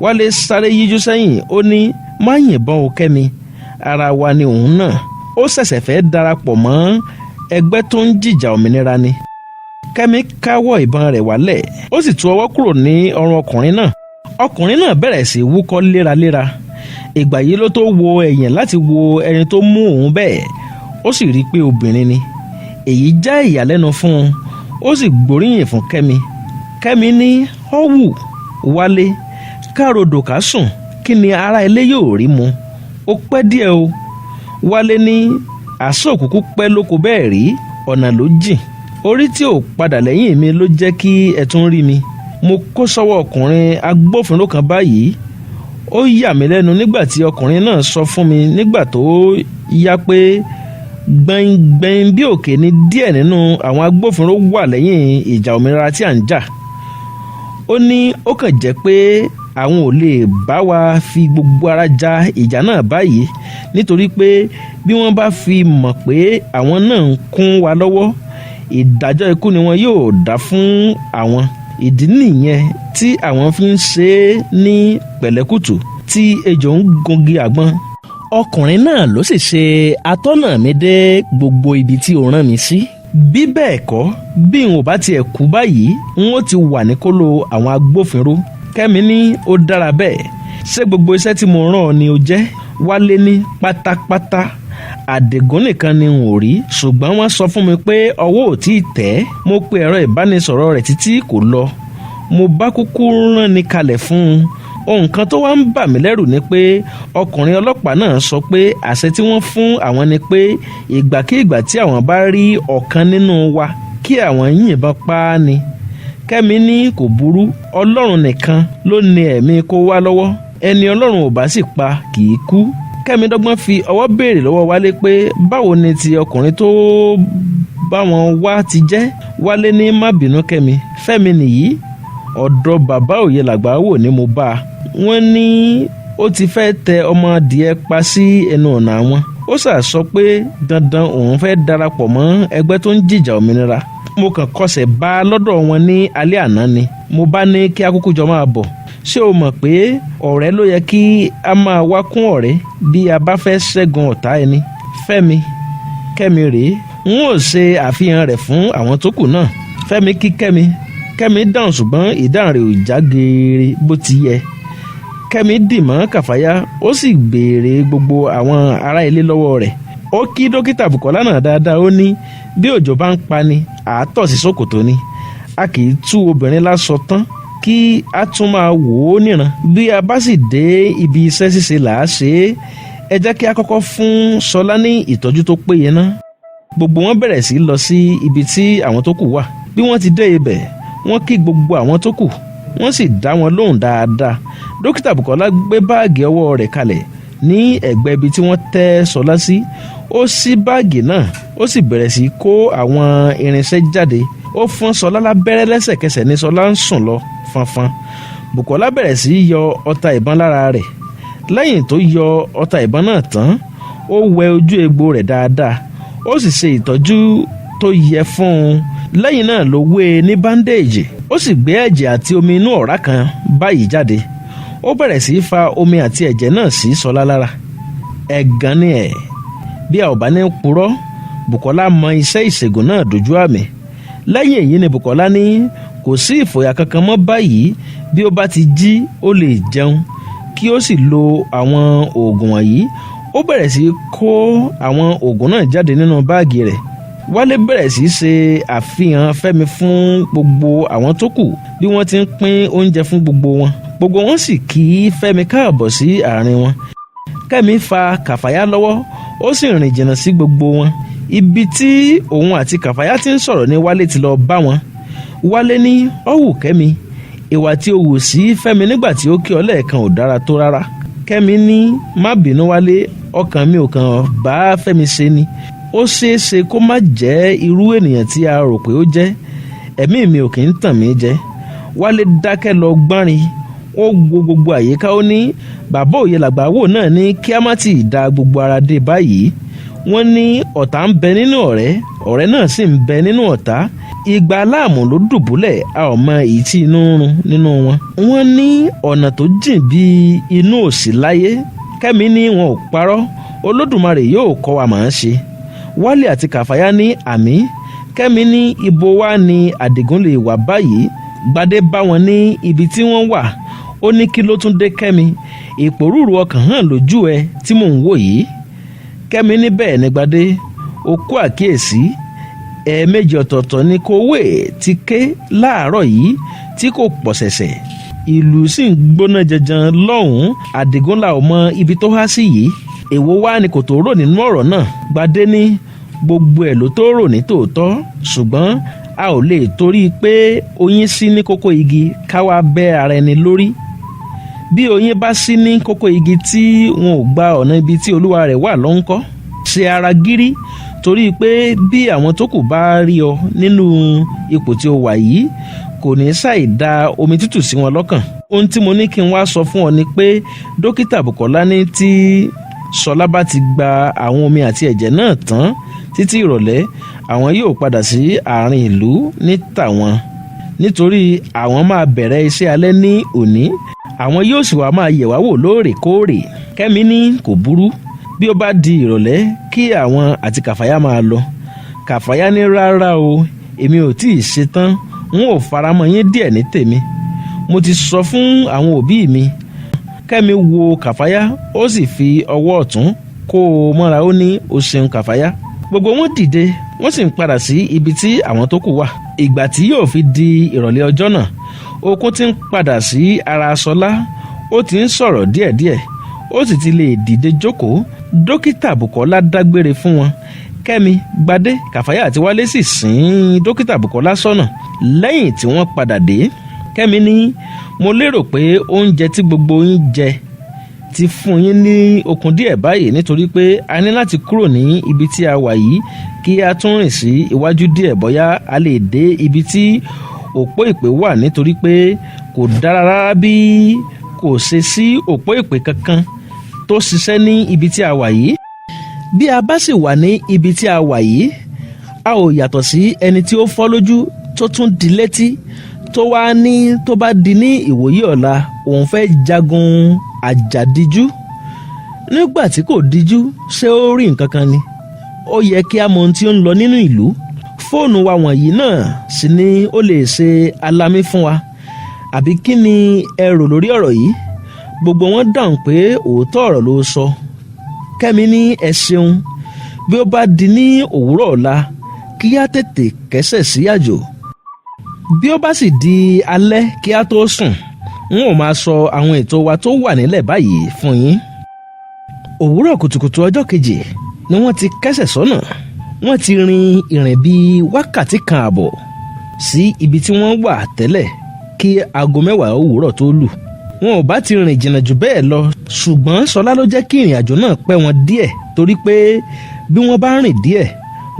[SPEAKER 1] Wálé sáré yíjú sẹ́yìn, ó ní má yìnbọn o Kẹ́mi, ara wa ni òun náà. Ó ṣẹ̀ṣẹ̀ fẹ́ darapọ̀ mọ́ ẹgbẹ́ tó ń jìjà òmìnira ni. Kẹ́mi káwọ́ ìbọn rẹ̀ wálẹ̀, ó sì tú ọwọ́ kúrò ní ọrùn ọkùnrin náà. Ọkùnrin náà bẹ̀rẹ̀ sí wúkọ́ léraléra. Ìgbà yìí ló tó wo ẹ̀yìn láti wo ẹni tó mú òun bẹ́ẹ̀. Ó sì rí i pé obìnrin ni. Èyí jẹ́ ìyàlẹ́nu fún un. Ó sì gbóríyìn fún Kẹ́mi. Kẹ́mi ní ọ̀wù Wálé, károdò ká sùn, kí ni ará ilé yóò rí mu. Ó pẹ́ díẹ̀ o. Wálé ní àṣọ òkùnkù pẹ́ lóko bẹ́ẹ̀ rí, ọ̀nà ló jìn. Orí tí ò padà lẹ́yìn mi ló jẹ́ kí ẹ tún rí mi. Mo kó sọ́wọ́ ọkùnrin agbófinró kan báyìí. Ó yà mí lẹ́nu nígbà tí ọkùnrin náà sọ fún mi nígbà tó yá pé gbẹ̀ngbẹ̀ng bí òkè ni díẹ̀ nínú àwọn agbófinró wà lẹ́yìn ìjà òmìnira tí à ń jà. Ó ní ó kàn jẹ́ pé àwọn ò lè bá wa fi gbogbo ara ja ìjà náà báyìí nítorí pé bí wọ́n bá fi mọ̀ pé àwọn náà ń kún wa lọ́wọ́, ìdájọ́ ikú ni wọn yóò dá fún àwọn. Ìdí nìyẹn tí àwọn fi ń ṣe é ní pẹ̀lẹ́kùtù tí ejò ń gungi àgbọn.
[SPEAKER 2] Ọkùnrin náà ló sì ṣe atọ́nà mi dé gbogbo ibi tí o rán mi sí.
[SPEAKER 1] Bí bẹ́ẹ̀ kọ́, bí n ò bá tiẹ̀ kú báyìí, n ó ti wà ní kóló àwọn agbófinró. Kẹ́mi ní ó dára bẹ́ẹ̀. Ṣé gbogbo iṣẹ́ tí mo rán ọ ni o jẹ́? Wálé ní pátápátá. Àdègún nìkan ni n ò rí, ṣùgbọ́n wọ́n sọ fún mi pé ọwọ́ ò tí ì tẹ̀. Mo pe ẹ̀rọ ìbánisọ̀rọ̀ rẹ̀ títí kò lọ. Mo bá kúkú rán ni kalẹ̀ fún un. Ohun kan tó wá ń bà mí lẹ́rù ni pé ọkùnrin ọlọ́pàá náà sọ pé àṣẹ tí wọ́n fún àwọn ni pé ìgbàkigbà tí àwọn bá rí ọ̀kan nínú wa kí àwọn yìnbọn pa á ni. Kẹ́mi ní kò burú, Ọlọ́run nìkan ló ní ẹ̀mí kó wá lọ́wọ́. Ẹni Ọlọ́run ò bá sì pa kì í kú. Kẹ́mi dọ́gbọ́n fi ọwọ́ béèrè lọ́wọ́ Wálé pé báwo ni ti ọkùnrin tó bá wọn wá ti jẹ́. Wálé ní má bínú Kẹ́mi, Fẹ́mi nìyí, ọ̀dọ̀ bàbá òye làgbà wò ni mo bá a. Wọ́n ní ó ti fẹ́ tẹ ọmọ adìẹ pa sí ẹnu ọ̀nà àwọn. Ó sọ pé dandan òun fẹ́ darapọ̀ mọ́ ẹgbẹ́ tó ń jìjà òmìnira. Mo kàn kọsẹ̀ bá a lọ́dọ̀ wọn ní alẹ́ àná ni. Mo bá ní kí akúkú jọ máa bọ̀. Ṣé o mọ̀ pé ọ̀rẹ́ ló yẹ kí a máa wá kún ọ̀rẹ́ bí a bá fẹ́ ṣẹ́gun ọ̀tá ẹni? Fẹ́mi, Kẹ́mi rèé. N ó ṣe àfihàn rẹ̀ fún àwọn tó kù náà. Fẹ́mi kí Kẹ́mi. Kẹ́mi dáhùn ṣùgbọ́n ìdáhùn rẹ̀ ò já geere bó ti yẹ. Kẹ́mi dìmọ́ Kàfáyá, ó sì béèrè gbogbo àwọn ará ilé lọ́wọ́ rẹ̀. Ó kí dókítà Bùkọ́lá náà dáadáa. Ó ní bí òjò bá ń pani àátọ̀ sí ṣòkòtò ni. A kì í tú obìnrin láṣọ tán kí a tún máa wò ó níran. Bí a bá sì dé ibi iṣẹ́ ṣíṣe là á ṣe é. Ẹ jẹ́ kí a kọ́kọ́ fún Ṣọlá ní ìtọ́jú tó péye ná. Gbogbo wọn bẹ̀rẹ̀ sí lọ sí ibi tí àwọn tó kù wà. Bí wọ́n ti dé ibẹ̀, wọ́n kí gbogbo àwọn tó kù, wọ́n sì dá wọn lóhùn dáadáa. Dókítà Bùkọ́lá gbé báàgì ọwọ́ rẹ̀ kalẹ̀ ní ẹ̀gbẹ́ ibi tí wọ́n tẹ́ Ṣọlá sí. Ó ṣí báàgì náà, ó sì bẹ̀rẹ̀ sí kó àwọn irinṣẹ́ jáde. Ó fún Ṣọlá lábẹ́rẹ́ lẹ́sẹ̀kẹsẹ̀ ní Ṣọlá ń sùn lọ fanfan. Bùkọ́lá bẹ̀rẹ̀ sí yọ ọta ìbọn lára rẹ̀. Lẹ́yìn tó yọ ọta ìbọn náà tán, ó wẹ ojú egbò rẹ̀ dáadáa. Ó sì ṣe ìtọ́jú tó yẹ fún un. Lẹ́yìn náà ló wé e ní báńdéèjì. Ó sì gbé ẹ̀jẹ̀ àti omi inú ọ̀rá kan báyìí jáde. Ó bẹ̀rẹ̀ sí fa omi àti ẹ̀jẹ̀ náà sí Ṣọlá lára. Ẹ̀gàn ni ẹ̀. Bí a ò bá ní purọ́, Bùkọ́lá mọ iṣẹ́ ìṣègùn náà dójú àmì. lẹ́yìn èyí ni Bùkọ́lá ní kò sí ìfòyà kankan mọ́ báyìí, bí ó bá ti jí ó lè jẹun kí ó sì lo àwọn oògùn wọ̀nyí. Ó bẹ̀rẹ̀ sí kó àwọn oògùn náà jáde nínú báàgì rẹ̀. Wálé bẹ̀rẹ̀ sí ṣe àfihàn Fẹ́mi fún gbogbo àwọn tó kù bí wọ́n ti ń pín oúnjẹ fún gbogbo wọn. Gbogbo wọn sì kí Fẹ́mi káàbọ̀ sí àárín wọn. Kẹ́mi fa Kàfáyá lọ́wọ́ ó sì rìn jìnnà sí gbogbo wọn. Ibi tí òun àti Kàfáyá ti ń sọ̀rọ̀ ni Wálé ti lọ bá wọn. Wálé ní ó wù Kẹ́mi, ìwà tí ó wù sí Fẹ́mi nígbà tí ó kí ọ lẹ́ẹ̀kan ò dára tó rárá. Kẹ́mi ní má bínú Wálé, ọkàn mi ò kàn bá Fẹ́mi ṣe ni. Ó ṣeé ṣe kó má jẹ́ irú ènìyàn tí a rò pé ó jẹ́. Ẹ̀mí mi ò kì í tàn mí jẹ. Wálé dákẹ́ lọ gbárin. Ó wo gbogbo àyíká. Ó ní bàbá òye làgbà wò náà ní kí a má tì í da gbogbo ara dé báyìí. Wọ́n ní ọ̀tá ń bẹ nínú ọ̀rẹ́, ọ̀rẹ́ náà sì ń bẹ nínú ọ̀tá. Igba aláàmú ló dùbúlẹ̀, a ò mọ èyí tí inú ń run nínú wọn. Wọ́n ní ọ̀nà tó jìn bíi inú òsì láyé. Kẹ́mi ní wọn ò parọ́, Olódùmarè yóò kọ́ wa màá ṣe. Wálé àti Kàfáyá ní àmì. Kẹ́mi ní ibo wá ni Àdìgún lè wà báyìí. Gbadé bá wọn ní ibi tí wọ́n wà. Ó ní kí ló tún dé Kẹ́mi, ìpòrúurú ọkàn hàn lójú ẹ tí mò ń wò yìí. Kẹ́mi ní bẹ́ẹ̀ ni Gbadé, ó kó àkíyèsí. Ẹ̀ẹ̀mejì ọ̀tọ̀ọ̀tọ̀ ni kòwé ti ké láàárọ̀ yìí tí kò pọ̀ ṣẹ̀ṣẹ̀. Ìlú sì ń gbóná janjan lọ́hùn-ún. Àdìgún la ò mọ ibi tó há sí yìí. Èwo wá ni kò tó rò nínú ọ̀rọ̀ náà. Gbadé ní gbogbo ẹ̀ ló tó rò ní tòótọ́, ṣùgbọ́n a ò lè torí pé oyin sí ní kókó igi ká wá bẹ́ ara ẹni lórí. Bí oyin bá sí ní kókó igi tí wọn ò gba ọ̀nà ibi tí olúwa rẹ̀ wà lọ́ńkọ́, ṣe ara gírí torí pé bí àwọn tó kù bá rí ọ nínú ipò tí o wà yìí kò ní ṣàì da omi tútù sí wọn lọ́kàn. Ohun tí mo ní kí n wá sọ fún ọ ni pé dókítà Bùkọ́lá ní tí Ṣọlá bá ti gba àwọn omi àti ẹ̀jẹ̀ náà tán títí ìrọ̀lẹ́, àwọn yóò padà sí àárín ìlú ní tàwọn, nítorí àwọn máa bẹ̀rẹ̀ iṣẹ́ alẹ́ ní òní. Àwọn yóò sì wá máa yẹ̀ wá wò lóòrèkóòrè. Kẹ́mi ní kò burú, bí ó bá di ìrọ̀lẹ́ kí àwọn àti Kàfáyá máa lọ. Kàfáyá ní rárá o, èmi ò tí ì ṣetán, n ò faramọ́ yín díẹ̀ ní tèmi. Mo ti sọ fún àwọn òbí mi. Kẹ́mi wo Kàfáyá, ó sì fi ọwọ́ ọ̀tún kó o mọ́ra. Ó ní o ṣeun Kàfáyá. Gbogbo wọn dìde, wọ́n sì ń padà sí ibi tí àwọn tó kù wà. Ìgbà tí yóò fi di ìrọ̀lẹ́ ọjọ́ náà, okun ti ń padà sí ara Ṣọlá. Ó ti ń sọ̀rọ̀ díẹ̀díẹ̀, ó sì ti lè dìde jókòó. Dókítà Bùkọ́lá dágbére fún wọn. Kẹ́mi, Gbadé, Kàfáyá àti Wálé sì sìn dókítà Bùkọ́lá sọ́nà. Lẹ́yìn tí wọ́n padà dé, Kẹ́mi ní mo lérò pé oúnjẹ tí gbogbo yín jẹ ti fún yín ní okun díẹ̀ báyìí, nítorí pé a ní láti kúrò ní ibi tí a wà yìí kí a tún rìn sí iwájú díẹ̀ bóyá a lè dé ibi tí òpó ìpè wà, nítorí pé kò dára rárá bí kò ṣe sí òpó ìpè kankan tó ṣiṣẹ́ ní ibi tí a wà yìí. Bí a bá sì wà ní ibi tí a wà yìí, a ò yàtọ̀ sí ẹni tí ó fọ́ lójú tó tún di létí tó wá ní tó bá di ní ìwòyí ọ̀la òun fẹ́ jagun àjàdíjú. Nígbà tí kò díjú, ṣé ó rí nǹkan kan ni? Ó yẹ kí a mọ ohun tí ó ń lọ nínú ìlú. Fóònù wa wọ̀nyí náà sì ni ó lè ṣe alamí fún wa. Àbí kí ni ẹ rò lórí ọ̀rọ̀ yìí? Gbogbo wọn dáhùn pé òótọ́ ọ̀rọ̀ ló sọ. Kẹ́mi ní ẹ ṣeun, bí ó bá di ní òwúrọ̀ ọ̀la kí á tètè kẹ́sẹ̀ sí àjò. Bí ó bá sì di alẹ́ kí á tó sùn, n ó máa sọ àwọn ètò wa tó wà nílẹ̀ báyìí fún yín. Òwúrọ̀ kùtùkùtù ọjọ́ kejì ni wọ́n ti kẹ́sẹ̀ sọ́nà. Wọ́n ti rin ìrìn bíi wákàtí kan àbọ̀ sí ibi tí wọ́n wà tẹ́lẹ̀ kí aago 10 òwúrọ̀ tó lù. Wọn ò bá ti rìn jìnnà jù bẹ́ẹ̀ lọ, ṣùgbọ́n Ṣọlá ló jẹ́ kí ìrìn àjò náà pẹ́ wọn díẹ̀, torí pé bí wọ́n bá rìn díẹ̀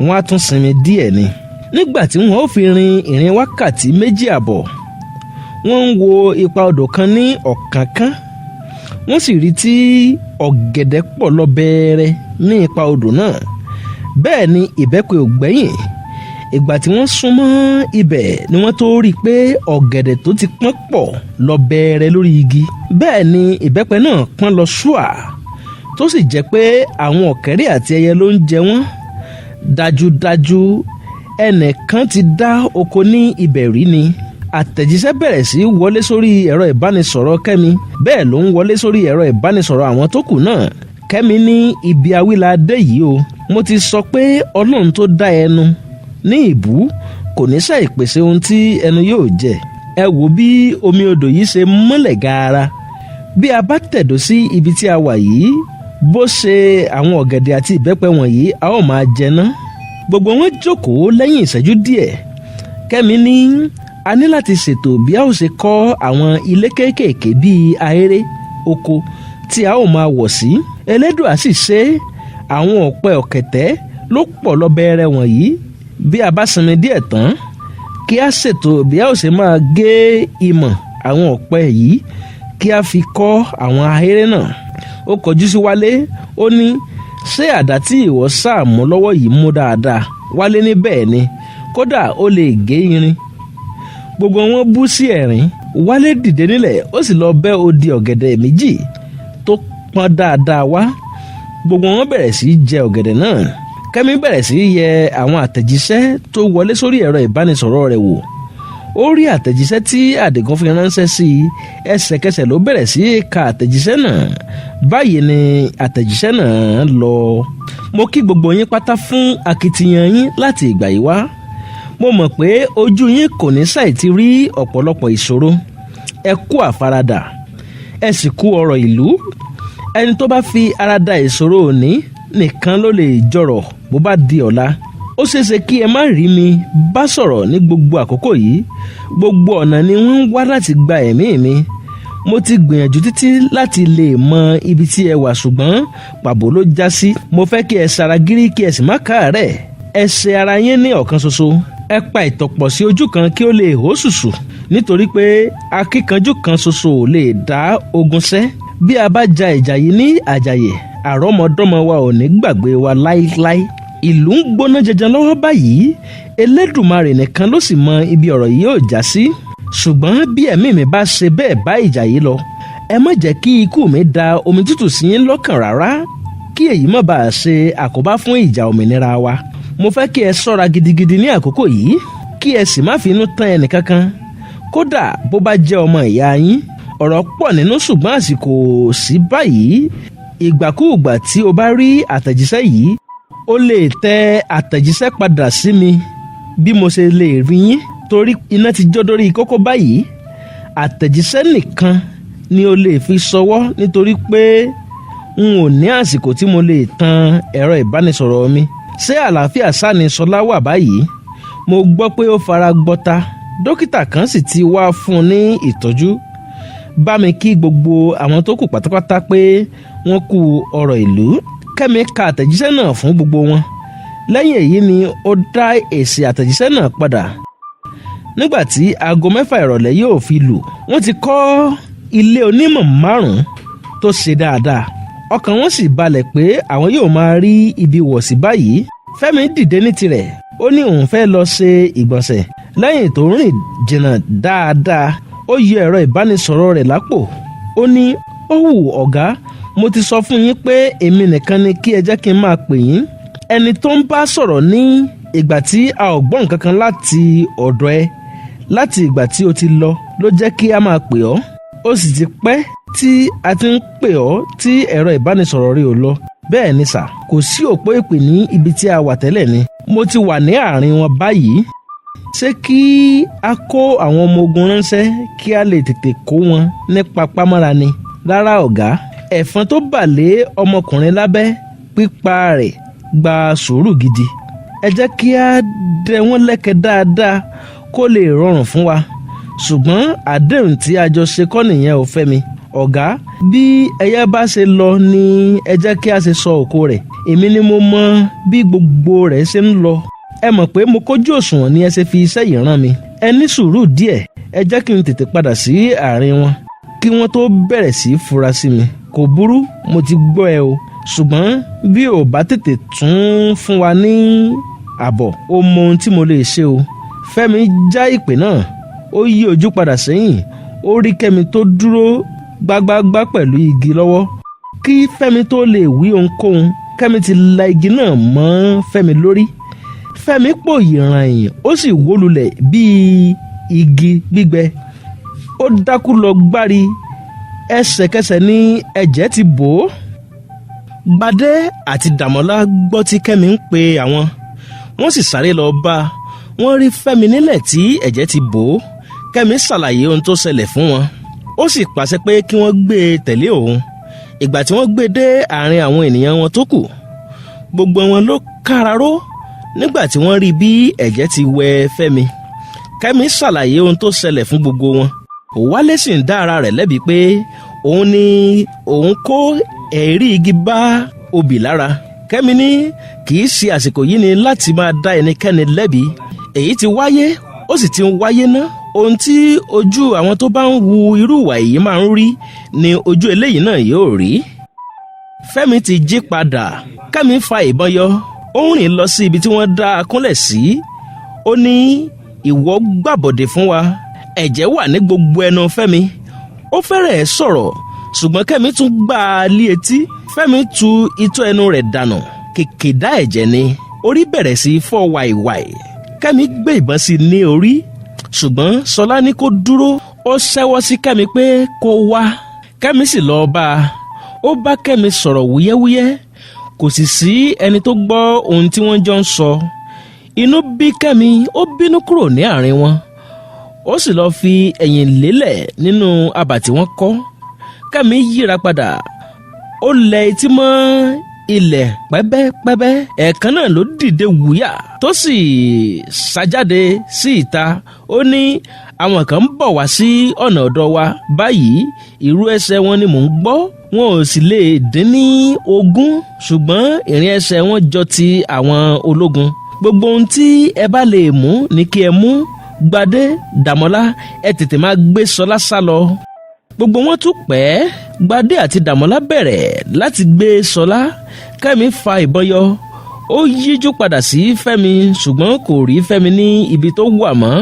[SPEAKER 1] wọ́n á tún sinmi díẹ̀ ni. Nígbà tí wọ́n ó fi rin ìrìn wákàtí 2 àbọ̀, wọ́n ń wo ipa odò kan ní ọ̀kánkán. Wọ́n sì rí tí ọ̀gẹ̀dẹ̀ pọ̀ lọ bẹ̀rẹ̀ ní ipa odò náà. Bẹ́ẹ̀ ni ìbẹ́pẹ ò gbẹ́yìn. Ìgbà tí wọ́n súnmọ́ ibẹ̀ ni wọ́n tó rí i pé ọ̀gẹ̀dẹ̀ tó ti pọ́n pọ̀ lọ bẹ̀rẹ̀ lórí igi. Bẹ́ẹ̀ ni ìbẹ́pẹ náà pọ́n lọ ṣùà, tó sì jẹ́ pé àwọn ọ̀kẹ́rẹ́ àti ẹyẹ ló ń jẹ wọ́n. Dájúdájú ẹnìkan ti dá oko ní ibẹ̀ rí ni. Àtẹ̀jíṣẹ́ bẹ̀rẹ̀ sí wọlé sórí ẹ̀rọ ìbánisọ̀rọ̀ Kẹ́mi, bẹ́ẹ̀ ló ń wọlé sórí ẹ̀rọ ìbánisọ̀rọ̀ àwọn tó kù náà. Kẹ́mi ní ibi awíládé yìí o, mo ti sọ pé Ọlọ́run tó dá ẹnu ní ìbú kò ní ṣàì pèsè ohun tí ẹnu yóò jẹ. Ẹ wò bí omi odò yìí ṣe mọ́lẹ̀ gaara. Bí a bá tẹ̀dó sí ibi tí a wà yìí, bó ṣe àwọn ọ̀gẹ̀dẹ̀ àti ìbẹ́pẹ wọ̀nyí a ó máa jẹ ná. Gbogbo wọn jókòó lẹ́yìn ìṣẹ́jú díẹ̀. Kẹ́mi ní a ní láti ṣètò bí a ó ṣe kọ́ àwọn ilé kéékèèké bíi ahéré oko tí a ó máa wọ̀ sí. Elédùà sì ṣe àwọn ọ̀pẹ ọ̀kẹ̀tẹ̀ ló pọ̀ lọ bẹ̀rẹ̀ wọ̀nyí. Bí a bá sinmi díẹ̀ tán, kí a ṣètò bí a ó ṣe máa gé ìmọ̀ àwọn ọ̀pẹ yìí kí a fi kọ́ àwọn ahéré náà. Ó kọjú sí Wálé, ó ní ṣé àdá tí ìwọ sàmú lọ́wọ́ yìí mú dáadáa? Wálé ní bẹ́ẹ̀ ni, kódà ó lè gé irin. Gbogbo wọn bú sí ẹ̀rín. Wálé dìde nílẹ̀, ó sì lọ bẹ́ odi ọ̀gẹ̀dẹ̀ méjì tó pọ́n dáadáa wá. Gbogbo wọn bẹ̀rẹ̀ sí í jẹ ọ̀gẹ̀dẹ̀ náà. Kẹ́mi bẹ̀rẹ̀ sí í yẹ àwọn àtẹ̀jíṣẹ́ tó wọlé sórí ẹ̀rọ ìbánisọ̀rọ̀ rẹ̀ wò. Ó rí àtẹ̀jíṣẹ́ tí Àdìgún fi ránṣẹ́ sí i. Ẹsẹ̀kẹsẹ̀ ló bẹ̀rẹ̀ sí í ka àtẹ̀jíṣẹ́ náà. Báyìí ni àtẹ̀jíṣẹ́ náà lọ. Mo kí gbogbo yín pátá fún akitiyan yín láti ìgbà yìí wá. Mo mọ̀ pé ojú yín kò ní ṣàì ti rí ọ̀pọ̀lọpọ̀ ìṣòro. Ẹ kú àfaradà, ẹ sì kú ọrọ̀ ìlú. Ẹni tó bá fi ara da ìṣòro òní nìkan ló lè jọrọ̀ bó bá di ọ̀la. Ó ṣeéṣe kí ẹ má rí mi bá sọ̀rọ̀ ní gbogbo àkókò yìí. Gbogbo ọ̀nà ni wọ́n ń wá láti gba ẹ̀mí mi. Mo ti gbìyànjú títí láti lè mọ ibi tí ẹ wà, ṣùgbọ́n pàbó ló já sí. Mo fẹ́ kí ẹ ṣaragírí kí ẹ sì má káàárẹ̀. Ẹ ṣe ara yín ní ọ̀kan ṣoṣo. Ẹ pa ìtọ̀pọ̀ sí ojú kan kí ó lè hó ṣùṣù, nítorí pé akíkanjú kan ṣoṣo ò lè dá ogun ṣẹ́. Bí a bá ja ìjà yìí ní àjàyè, àrọ́mọdọ́mọ wa ò ní gbàgbé wa láíláí. Ìlú ń gbóná jẹjẹrẹ lọ́wọ́ báyìí. Elédùmarè nìkan ló sì mọ ibi ọ̀rọ̀ yìí yóò já sí. Ṣùgbọ́n bí ẹ̀mí mi bá ṣe bẹ́ẹ̀ bá ìjà yìí lọ, ẹ má jẹ́ kí ikú mi da omi tútù sí yín lọ́kàn rárá, kí èyí má bàa ṣe àkóbá fún ìjà òmìnira wa. Mo fẹ́ kí ẹ ṣọ́ra gidigidi ní àkókò yìí, kí ẹ sì má finú tán ẹnìkankan. Kódà bó bá jẹ́ ọmọ ìyá yín. Ọ̀rọ̀ pọ̀ nínú ṣùgbọ́n àsìkò sí báyìí. Ìgbàkúùgbà tí o bá rí àtẹ̀jíṣẹ́ yìí, o lè tẹ àtẹ̀jíṣẹ́ padà sí mi bí mo ṣe lè rí yín, torí iná ti jó dórí kókó báyìí. Àtẹ̀jíṣẹ́ nìkan ni o lè fi ṣọwọ́, nítorí pé n ò ní àsìkò tí mo lè tan ẹ̀rọ ìbánisọ̀rọ̀ mi. Ṣé àlàáfíà sáà ni Ṣọlá wà báyìí? Mo gbọ́ pé ó fara gbọ́ta. Dókítà kan sì ti wá fún un ní ìtọ́jú. Bá mi kí gbogbo àwọn tó kù pátápátá pé wọ́n kú ọrọ̀ ìlú. Kẹ́mi ka àtẹ̀jíṣẹ́ náà fún gbogbo wọn. Lẹ́yìn èyí ni ó dá èsì àtẹ̀jíṣẹ́ náà padà. Nígbà tí aago 6 ìrọ̀lẹ́ yóò fi lù, wọ́n ti kọ́ ilé onímọ̀ 5 tó ṣe dáadáa. Ọkàn wọn sì balẹ̀ pé àwọn yóò máa rí ibi wọ̀ sí báyìí. Fẹ́mi dìde ní tirẹ̀. Ó ní òun fẹ́ lọ ṣe ìgbọ̀nsẹ̀. Lẹ́yìn tó rìn jìnnà dáadáa, ó yọ ẹ̀rọ ìbánisọ̀rọ̀ rẹ̀ lápò. Ó ní, ó wù ọ̀gá, mo ti sọ fún yín pé èmi nìkan ni kí ẹ jẹ́ kí n máa pè yín. Ẹni tó ń bá sọ̀rọ̀ ní ìgbà tí a ò gbọ́ nǹkan kan láti ọ̀dọ̀ ẹ láti ìgbà tí o ti lọ ló jẹ́ kí a máa pè ọ́. Ó sì ti pẹ́ tí a ti ń pè ọ́ tí ẹ̀rọ ìbánisọ̀rọ̀ rẹ ò lọ. Bẹ́ẹ̀ ni sà, kò sí òpó ìpè ní ibi tí a wà tẹ́lẹ̀ ni. Mo ti wà ní àárín wọn báyìí. Ṣé kí a kó àwọn ọmọ ogun ránṣẹ́ kí a lè tètè kó wọn ní papámọ́ra ni? Rárá ọ̀gá, ẹ̀fọn tó bà lé ọmọkùnrin lábẹ́, pípa rẹ̀ gba sùúrù gidi. Ẹ jẹ́ kí a dẹ wọ́n lẹ́kẹ̀ẹ́ dáadáa kó lè rọrùn fún wa. Ṣùgbọ́n àdéhùn tí a jọ ṣe kọ́ nìyẹn ò Fẹ́mi. Ọ̀gá, bí ẹyẹ bá ṣe lọ ni ẹ jẹ́ kí a ṣe sọ òkò rẹ̀. Èmi ni mo mọ bí gbogbo rẹ̀ ṣe ń lọ. Ẹ mọ̀ pé mo kójú òṣùwọ̀n ni ẹ ṣe fi iṣẹ́ yìí rán mi. Ẹ ní sùúrù díẹ̀, ẹ jẹ́ kí n tètè padà sí àárín wọn kí wọ́n tó bẹ̀rẹ̀ sí fura sí mi. Kò burú, mo ti gbọ́ ẹ o. Ṣùgbọ́n bí ò bá tètè tún fún wa ní àbọ̀, ó mọ ohun tí mo lè ṣe o. Fẹ́mi já ìpè náà. Ó yí ojú padà sẹ́yìn. Ó rí Kẹ́mi tó dúró gbágbágbá pẹ̀lú igi lọ́wọ́. Kí Fẹ́mi tó lè wí ohunkóhun, Kẹ́mi ti la igi náà mọ́ Fẹ́mi lórí.
[SPEAKER 2] Fẹ́mi pòyì ràyìn ó sì wó lulẹ̀ bíi igi gbígbẹ. Ó dákú lọ gbárí, ẹsẹ̀kẹsẹ̀ ni ẹ̀jẹ̀ ti bò ó. Gbadé àti Dàmọ́lá gbọ́ tí Kẹ́mi ń pe àwọn, wọ́n sì sáré lọ bá a. Wọ́n rí Fẹ́mi nílẹ̀ tí ẹ̀jẹ̀ ti bò ó. Kẹ́mi ṣàlàyé ohun tó ṣẹlẹ̀ fún wọn. Ó sì pàṣẹ pé kí wọ́n gbé e tẹ̀lé òun. Ìgbà tí wọ́n gbé e dé àárín àwọn ènìyàn wọn tó kù, gbogbo wọn ló káraró nígbà tí wọ́n rí bí ẹ̀jẹ̀ ti wẹ Fẹ́mi. Kẹ́mi ṣàlàyé ohun tó ṣẹlẹ̀ fún gbogbo wọn. Wálé sì ń dá ara rẹ̀ lẹ́bi pé òun ni òun kó ẹ̀rí igi bá obì lára. Kẹ́mi ní kì í ṣe àsìkò yìí ni láti máa dá ẹnikẹ́ni lẹ́bi. Èyí ti wáyé, ó sì ti ń wáyé ná. Ohun tí ojú àwọn tó bá ń wu irú ìwà yìí máa ń rí ni ojú eléyìí náà yóò rí. Fẹ́mi ti jí padà. Kẹ́mi fa ìbọn yọ, ó ń rìn lọ sí ibi tí wọ́n dá a kúnlẹ̀ sí. Ó ní ìwọ gbàbọ̀dè fún wa. Ẹ̀jẹ̀ wà ní gbogbo ẹnu Fẹ́mi. Ó fẹ́rẹ̀ẹ́ sọ̀rọ̀, ṣùgbọ́n Kẹ́mi tún gbá a lé etí. Fẹ́mi tu itọ́ ẹnu rẹ̀ dànù. Kìkìdá ẹ̀jẹ̀ ni. Orí bẹ̀rẹ̀ sí fọ́ wàìwàì. Kẹ́mi gbé ìbọn sí i ní orí, ṣùgbọ́n Ṣọlá ní kó dúró. Ó ṣẹ́wọ́ sí Kẹ́mi pé kó wá. Kẹ́mi sì lọ bá a. Ó bá Kẹ́mi sọ̀rọ̀ wúyẹ́wúyẹ́. Kò sì sí ẹni tó gbọ́ ohun tí wọ́n jọ ń sọ. Inú bí Kẹ́mi, ó bínú kúrò ní àárín wọn. Ó sì lọ fi ẹ̀yìn lélẹ̀ nínú abà tí wọ́n kọ́. Kẹ́mi yíra padà. Ó lẹ etí mọ́ ilẹ̀ pẹ́bẹ́pẹ́bẹ́. Ẹ̀ẹ̀kan náà ló dìde wúyà tó sì ṣàjáde sí ìta. Ó ní àwọn kan ń bọ̀ wá sí ọ̀nà ọ̀dọ̀ wa báyìí. Ìrù ẹsẹ̀ wọn ni mò ń gbọ́. Wọn ò sì lè dín ní 20, ṣùgbọ́n ìrìn ẹsẹ̀ wọn jọ ti àwọn ológun. Gbogbo ohun tí ẹ bá lè mú ni kí ẹ mú. Gbadé, Dàmọ́lá, ẹ tètè máa gbé Ṣọlá sá lọ. Gbogbo wọn tún pẹ́. Gbadé àti Dàmọ́lá bẹ̀rẹ̀ láti gbé Ṣọlá. Kẹ́mi fa ìbọn yọ. Ó yíjú padà sí Fẹ́mi, ṣùgbọ́n kò rí Fẹ́mi ní ibi tó wà mọ́.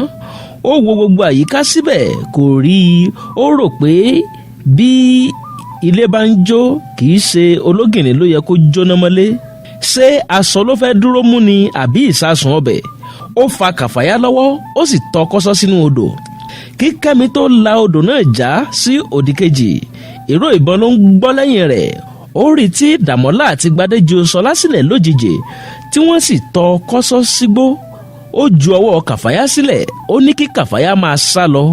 [SPEAKER 2] Ó wo gbogbo àyíká síbẹ̀, kò rí i. Ó rò pé bí ilé bá ń jó, kì í ṣe ológìnní ló yẹ kó jóná mọ́lé. Ṣé aṣọ ló fẹ́ dúró mú ni àbí ìsasùn ọbẹ̀? Ó fa Kàfáyá lọ́wọ́, ó sì tọ́ kọ́sọ́ sínú odò. Kí Kẹ́mi tó la odò náà já sí òdì kejì, ìró ìbọn ló ń gbọ́ lẹ́yìn rẹ̀. Ó rí tí Dàmọ́lá àti Gbadé ju Ṣọlá sílẹ̀ lójijì, tí wọ́n sì tọ́ kọ́sọ́ sígbó. Ó ju ọwọ́ Kàfáyá sílẹ̀, ó ní kí Kàfáyá máa sá lọ.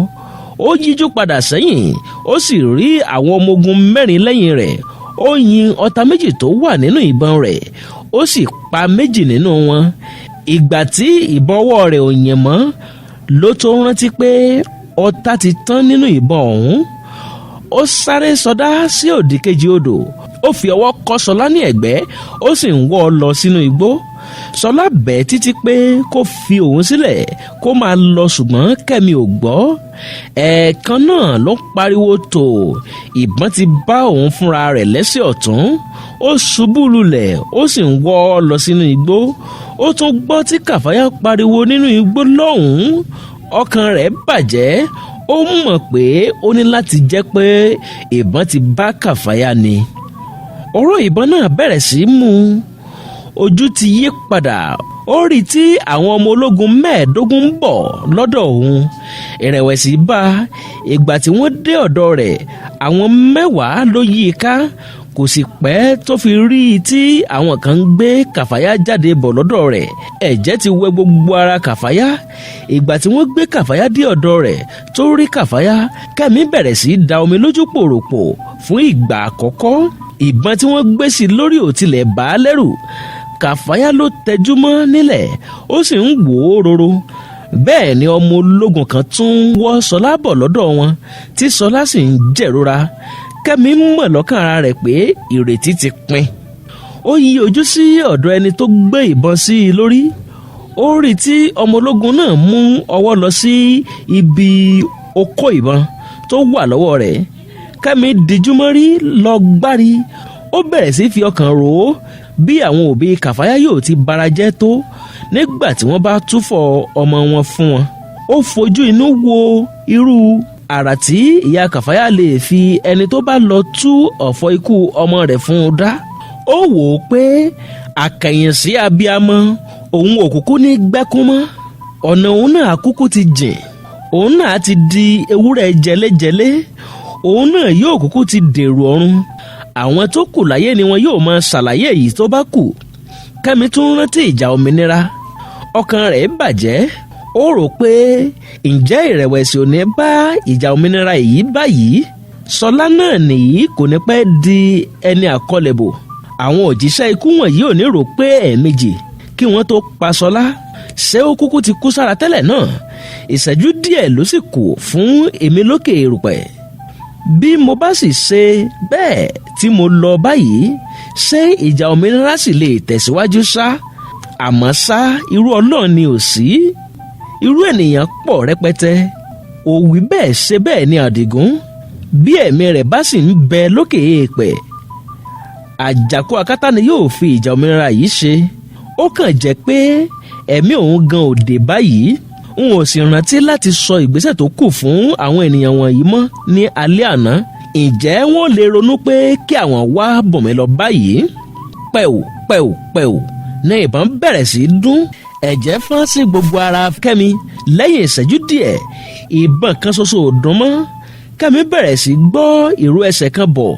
[SPEAKER 2] Ó yíjú padà sẹ́yìn, ó sì rí àwọn ọmọ ogun 4 lẹ́yìn rẹ̀. Ó yin ọta méjì tó wà nínú ìbọn rẹ̀, ó sì pa 2 nínú wọn. Ìgbà tí ìbọn ọwọ́ rẹ̀ ò yẹn mọ́ ló tó rántí pé ọta ti tán nínú ìbọn ọ̀hún. Ó sáré sọdá sí òdì kejì odò. Ó fi ọwọ́ kọ́ Ṣọlá ní ẹ̀gbẹ́, ó sì ń wọ́ ọ lọ sínú igbó. Ṣọlá bẹ̀ títí pé kó fi òun sílẹ̀ kó máa lọ, ṣùgbọ́n Kẹ́mi ò gbọ́. Ẹ̀ẹ̀kan náà ló pariwo tò. Ìbọn ti bá òun fúnra rẹ̀ lẹ́sẹ̀ ọ̀tún. Ó ṣubú lulẹ̀, ó sì ń wọ́ ọ lọ sínú igbó. Ó tún gbọ́ tí Kàfáyá pariwo nínú igbó lọ́hùn-ún. Ọkàn rẹ̀ bàjẹ́. Ó mọ̀ pé ó ní láti jẹ́ pé ìbọn ti bá Kàfáyá ni. Ọ̀rọ̀ ìbọn náà bẹ̀rẹ̀ sí mú. Ojú ti yí padà. Ó rí tí àwọn ọmọ ológun 15 ń bọ̀ lọ́dọ̀ òun. Ìrẹ̀wẹ̀sì bá. Ìgbà tí wọ́n dé ọ̀dọ̀ rẹ̀, àwọn 10 ló yí i ká. Kò sì pẹ́ tó fi rí i tí àwọn kan ń gbé Kàfáyá jáde bọ̀ lọ́dọ̀ rẹ̀. Ẹ̀jẹ̀ ti wẹ gbogbo ara Kàfáyá. Ìgbà tí wọ́n gbé Kàfáyá dé ọ̀dọ̀ rẹ̀ tó rí Kàfáyá, Kẹ́mi bẹ̀rẹ̀ sí da omi lójú pòròpò fún ìgbà àkọ́kọ́. Ìbọn tí wọ́n gbé sí lórí ò tilẹ̀ bà á lẹ́rù. Kàfáyá ló tẹjú mọ́ nílẹ̀, ó sì ń wò ó roro. Bẹ́ẹ̀ ni ọmọ ológun kan tún wọ́ Ṣọlá bọ̀ lọ́dọ̀ wọn, tí Ṣọlá sì ń jẹ̀rora. Kẹ́mi mọ̀ lọ́kàn ara rẹ̀ pé ìrètí ti pin. Ó yí ojú sí ọ̀dọ̀ ẹni tó gbé ìbọn sí i lórí. Ó rí tí ọmọ ológun náà mú ọwọ́ lọ sí ibi okó ìbọn tó wà lọ́wọ́ rẹ̀. Kẹ́mi dijúmọ́rí lọ gbárí. Ó bẹ̀rẹ̀ sí fi ọkàn rò ó bí àwọn òbí Kàfáyá yóò ti barajẹ́ tó nígbà tí wọ́n bá túfọ̀ ọmọ wọn fún wọn. Ó fojú inú wo irú àrà tí ìyá Kàfáyá lè fi ẹni tó bá lọ tú ọ̀fọ̀ ikú ọmọ rẹ̀ fún un dá. Ó wò ó pé àkàyèsí abiyamọ òun òkùnkùn ní gbẹ́kún mọ́, ọ̀nà òun náà àkúkú ti jìn, òun náà ti di ewúrẹ́ jẹlẹ́jẹlẹ́, òun náà yóò kúkú ti dèrò ọ̀run. Àwọn tó kù láyé ni wọn yóò máa ṣàlàyé èyí tó bá kù. Kẹ́mi tún rántí ìjà òmìnira, ọkàn rẹ̀ bàjẹ́. Ó rò pé ǹjẹ́ ìrẹ̀wẹ̀sì ò ní bá ìjà òmìnira yìí báyìí? Ṣọlá náà nìyí kò ní pẹ́ di ẹni àkọlẹ̀bò. Àwọn òjíṣẹ́ ikú wọ̀nyí ò ní rò pé ẹ̀ẹ̀mejì kí wọ́n tó pa Ṣọlá. Ṣé ó kúkú ti kú sára tẹ́lẹ̀ náà? Ìṣẹ́jú díẹ̀ ló sì kù fún èmi lókè erùpẹ̀. Bí mo bá sì ṣe bẹ́ẹ̀ tí mo lọ báyìí, ṣé ìjà òmìnira sì lè tẹ̀síwájú ṣá? Àmọ́ ṣá, irú Ọlọ́run ni ò sí. Irú ènìyàn pọ̀ rẹpẹtẹ. Òwí bẹ́ẹ̀ ṣe bẹ́ẹ̀ ni Àdìgún. Bí ẹ̀mí rẹ̀ bá sì ń bẹ lókè èèpẹ̀, àjàkú akátá ni yóò fi ìjà òmìnira yìí ṣe. Ó kàn jẹ́ pé ẹ̀mí òun gan òde báyìí. N ò sì rántí láti sọ ìgbésẹ̀ tó kù fún àwọn ènìyàn wọ̀nyí mọ́ ní alẹ́ àná. Ǹjẹ́ wọ́n lè ronú pé kí àwọn wá bọ̀ mí lọ báyìí? Pẹ̀wò pẹ̀wò pẹ̀wò ní ìbọn bẹ̀rẹ̀ sí í dún. Ẹ̀jẹ̀ fọ́n sí gbogbo ara Kẹ́mi. Lẹ́yìn ìṣẹ́jú díẹ̀, ìbọn kan ṣoṣo ò dún mọ́. Kẹ́mi bẹ̀rẹ̀ sí gbọ́ ìró ẹsẹ̀ kan bọ̀